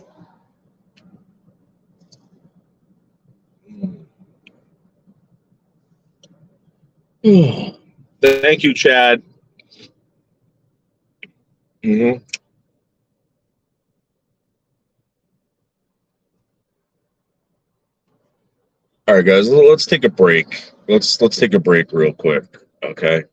Thank you, Chad. Mm-hmm. All right, guys, let's take a break. Let's take a break real quick, okay?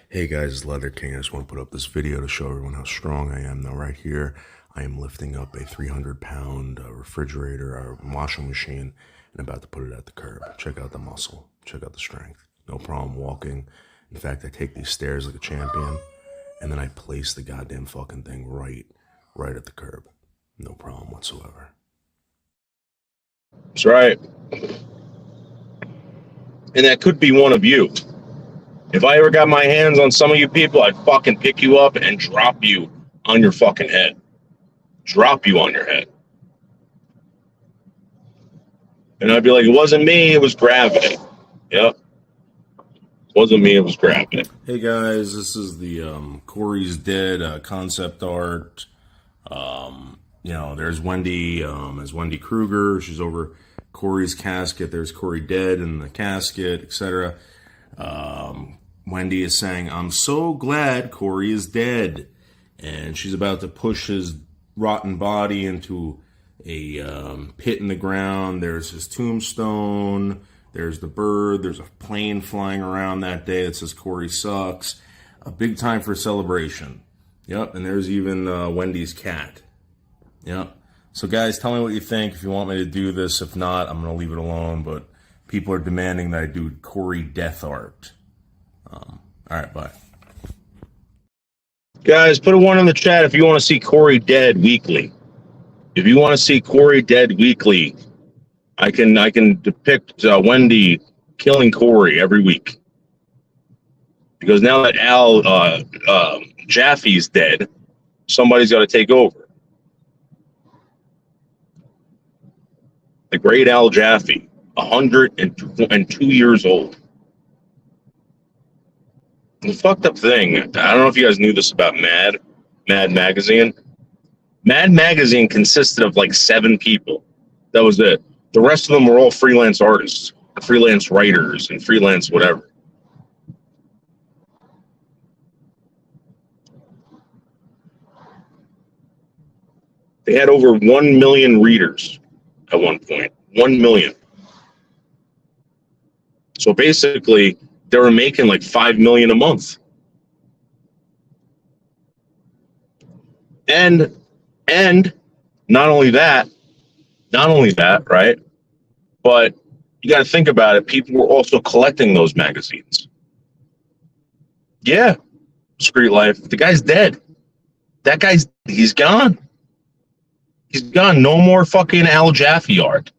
Hey guys, Leather King. I just want to put up this video to show everyone how strong I am. Now right here, I am lifting up a 300-pound refrigerator or washing machine and about to put it at the curb. Check out the muscle. Check out the strength. No problem walking. In fact, I take these stairs like a champion, and then I place the goddamn fucking thing right at the curb. No problem whatsoever.
That's right. And that could be one of you. If I ever got my hands on some of you people, I'd fucking pick you up and drop you on your fucking head. Drop you on your head. And I'd be like, it wasn't me, it was gravity. Yep. It wasn't me, it was gravity.
Hey guys, this is the Corey's Dead concept art. There's Wendy as Wendy Kruger. She's over Corey's casket. There's Corey dead in the casket, etc. Wendy is saying, I'm so glad Corey is dead. And she's about to push his rotten body into a pit in the ground. There's his tombstone. There's the bird. There's a plane flying around that day that says Corey sucks. A big time for celebration. Yep, and there's even Wendy's cat. Yep. So guys, tell me what you think if you want me to do this. If not, I'm going to leave it alone. But people are demanding that I do Corey death art. All right, bye.
Guys, put a 1 in the chat if you want to see Corey dead weekly. If you want to see Corey dead weekly, I can depict Wendy killing Corey every week. Because now that Al Jaffe's dead, somebody's got to take over. The great Al Jaffe, 102 years old. The fucked up thing, I don't know if you guys knew this about Mad Magazine. Mad Magazine consisted of like 7 people. That was it. The rest of them were all freelance artists, freelance writers, and freelance whatever. They had over 1 million readers at one point. 1 million. So basically, they were making like $5 million a month. And not only that, right? But you got to think about it. People were also collecting those magazines. Yeah, Street Life. The guy's dead. He's gone. He's gone. No more fucking Al Jaffe art.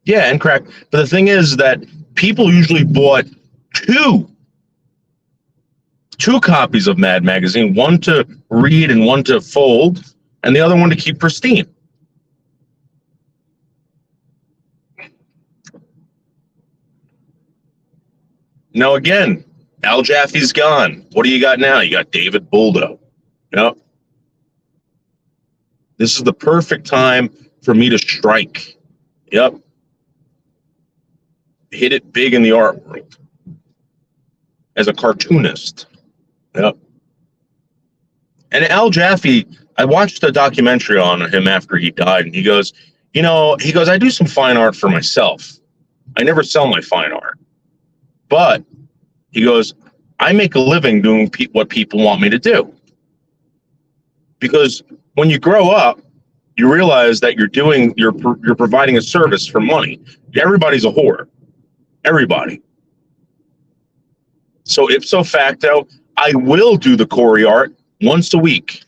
Yeah, and crack. But the thing is that people usually bought two copies of Mad Magazine, one to read and one to fold, and the other one to keep pristine. Now again, Al Jaffe's gone. What do you got now? You got David Boldo. Yep. This is the perfect time for me to strike. Yep. Hit it big in the art world. As a cartoonist. Yep. And Al Jaffe, I watched a documentary on him after he died, and he goes, I do some fine art for myself. I never sell my fine art. But, he goes, I make a living doing what people want me to do. Because when you grow up, you realize that you're providing a service for money. Everybody's a whore. Everybody. So ipso facto, I will do the Corey art once a week,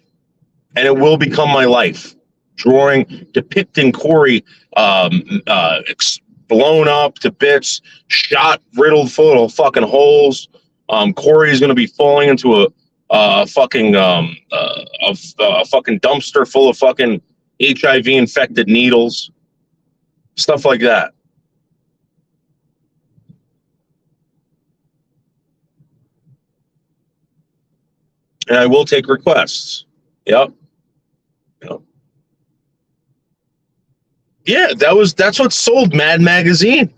and it will become my life. Depicting Corey blown up to bits, shot, riddled full of fucking holes. Corey is going to be falling into a fucking dumpster full of fucking HIV infected needles, stuff like that. And I will take requests. Yep. Yeah, that's what sold Mad Magazine.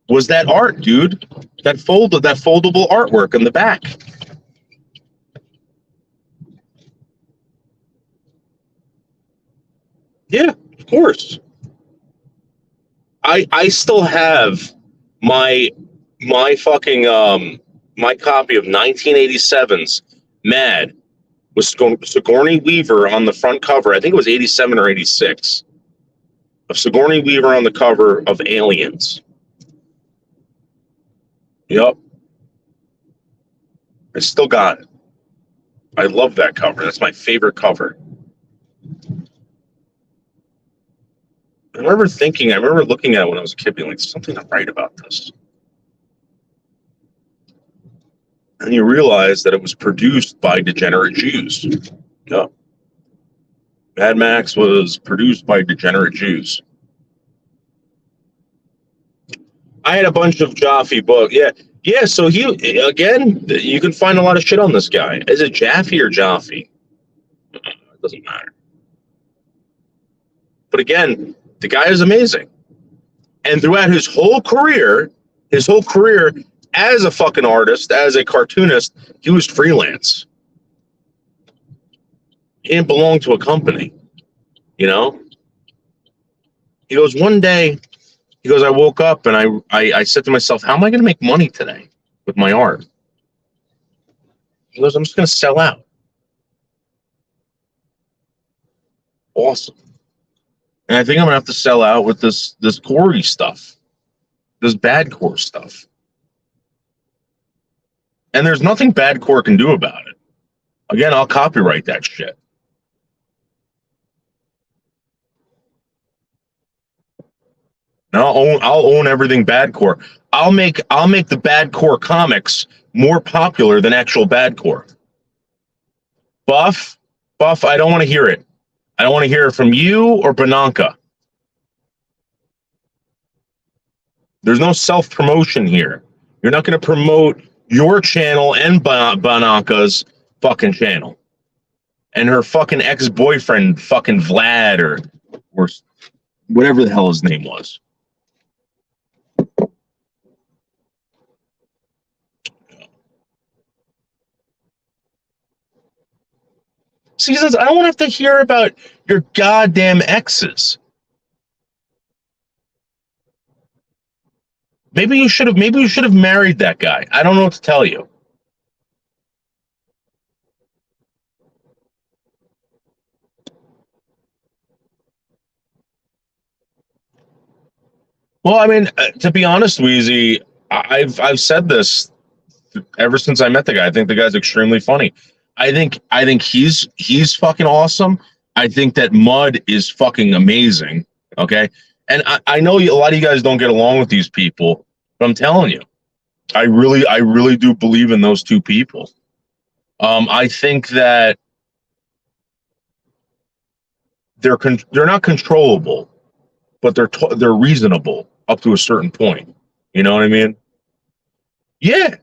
Was that art, dude? That foldable artwork in the back. Yeah, of course. I still have my fucking my copy of 1987's Mad with Sigourney Weaver on the front cover. I think it was 87 or 86. Of Sigourney Weaver on the cover of Aliens. Yep. I still got it. I love that cover. That's my favorite cover. I remember looking at it when I was a kid, being like, something not right about this. And you realize that it was produced by degenerate Jews. Yeah. Mad Max was produced by degenerate Jews. I had a bunch of Jaffe books. Yeah. So you can find a lot of shit on this guy. Is it Jaffe or Jaffe? It doesn't matter. But again, the guy is amazing. And throughout his whole career as a fucking artist, as a cartoonist, he was freelance. He didn't belong to a company, He goes, one day, I woke up and I said to myself, how am I going to make money today with my art? He goes, I'm just going to sell out. Awesome. And I think I'm going to have to sell out with this Corey stuff, this bad core stuff. And there's nothing bad core can do about it. Again, I'll copyright that shit. And I'll own everything bad core. I'll make the bad core comics more popular than actual bad core. Buff, I don't want to hear it. I don't want to hear it from you or Bananka. There's no self-promotion here. You're not going to promote your channel and Bananka's fucking channel. And her fucking ex-boyfriend, fucking Vlad, or whatever the hell his name was. He says, I don't want to have to hear about your goddamn exes. Maybe you should have married that guy. I don't know what to tell you. Well, I mean, to be honest, Wheezy, I've said this ever since I met the guy. I think the guy's extremely funny. I think he's fucking awesome. I think that Mud is fucking amazing. Okay. And I know a lot of you guys don't get along with these people, but I'm telling you, I really do believe in those two people. I think that they're not controllable, but they're reasonable up to a certain point. You know what I mean? Yeah.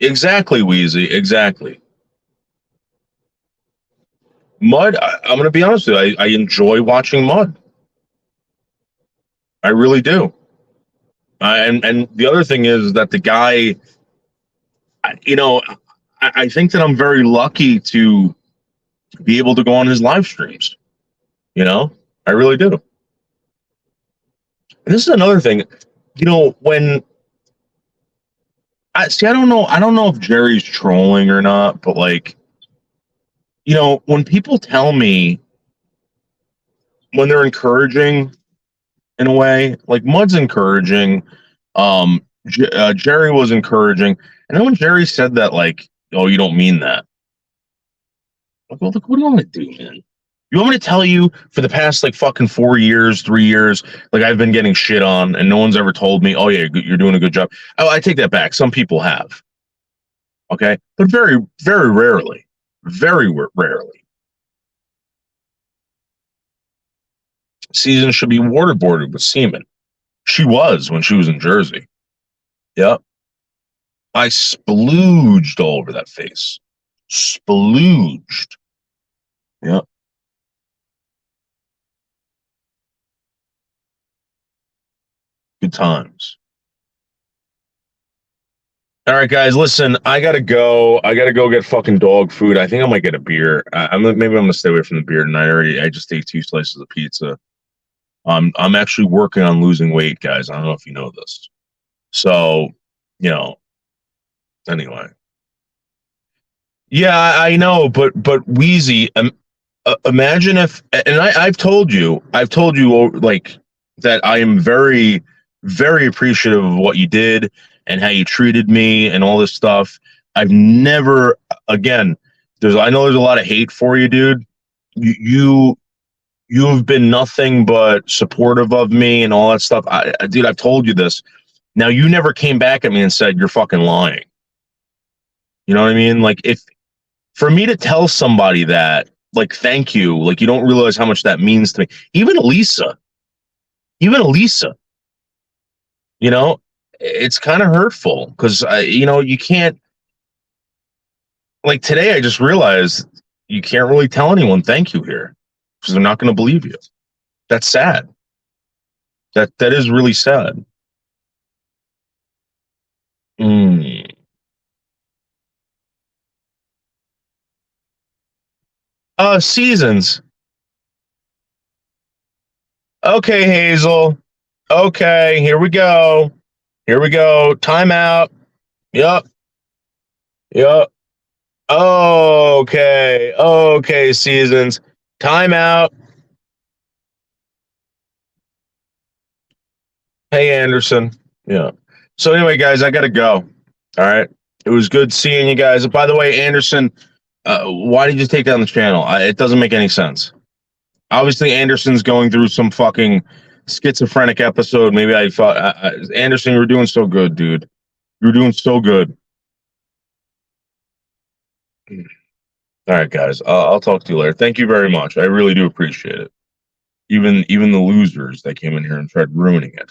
Exactly, Wheezy. Exactly. Mud. I'm going to be honest with you. I enjoy watching Mud. I really do. And the other thing is that the guy, you know, I think that I'm very lucky to be able to go on his live streams. You know, I really do. And this is another thing. You know, when I don't know. I don't know if Jerry's trolling or not, but like, you know, when people tell me when they're encouraging in a way, like Mud's encouraging, Jerry was encouraging, and then when Jerry said that, like, oh, you don't mean that. Like, well, look, what do you want me to do, man? You want me to tell you for the past like fucking 4 years, 3 years, like I've been getting shit on, and no one's ever told me, oh yeah, you're doing a good job. I take that back. Some people have, okay, but very, very rarely, rarely. Season should be waterboarded with semen. She was when she was in Jersey. Yep. I splooged all over that face. Splooged. Yep. Good times. All right, guys, listen, I gotta go. I gotta go get fucking dog food. I think I might get a beer. Maybe I'm gonna stay away from the beer tonight. I just ate 2 slices of pizza. I'm actually working on losing weight, guys. I don't know if you know this. So, you know, anyway. Yeah, I know, but Wheezy, imagine if, and I've told you like that I am very, very appreciative of what you did and how you treated me and all this stuff. I've never, again, I know there's a lot of hate for you, dude. You have been nothing but supportive of me and all that stuff. Dude, I've told you this. Now, you never came back at me and said you're fucking lying. You know what I mean? Like, if for me to tell somebody that, like, thank you, like, you don't realize how much that means to me. Even Elisa, you know, it's kind of hurtful because, you know, you can't, like, today I just realized you can't really tell anyone thank you here because they're not going to believe you. That's sad. That is really sad. Seasons. Okay, Hazel. Okay, here we go. Timeout. Yup. Okay, Seasons. Timeout. Hey, Anderson. Yeah. So anyway, guys, I gotta go. All right. It was good seeing you guys. By the way, Anderson, why did you take down the channel? It doesn't make any sense. Obviously, Anderson's going through some fucking schizophrenic episode. Maybe I thought, Anderson, you were doing so good, dude. You were doing so good. All right, guys. I'll talk to you later. Thank you very much. I really do appreciate it. Even the losers that came in here and tried ruining it.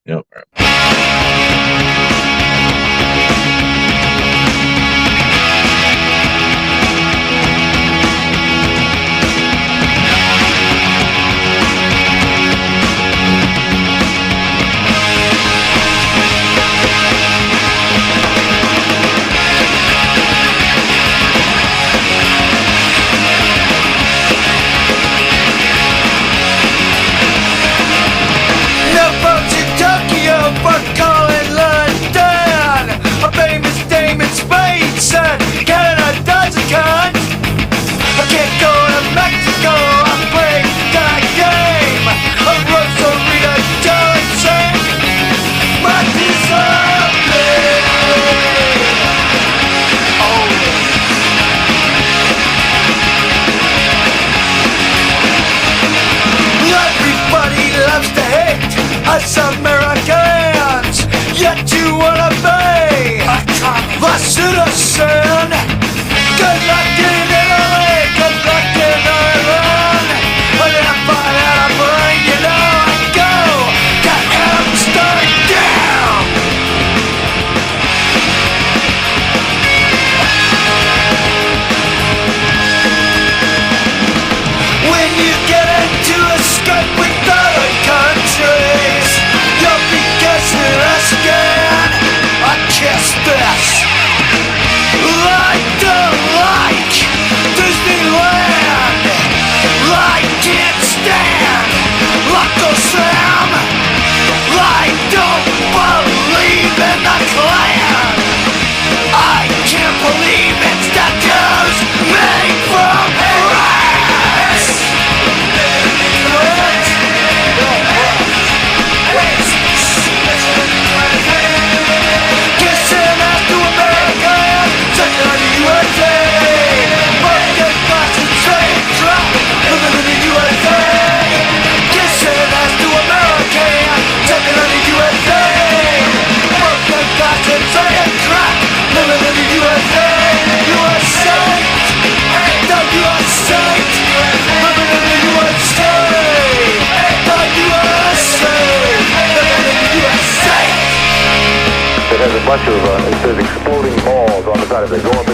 Yep.
No boats in Tokyo for calling London. A famous dame in Spain said Canada does a cunt. I can't go to Mexico, I'm playing that game. A Rosarita Johnson, my piece of land. Oh. Everybody loves to hate us Americans, yet you wanna be the citizen. Good luck in Italy, good luck in Ireland. But if I had a brain, you know I'd go to Amsterdam.
bunch of, it says exploding balls on the side of it. Go up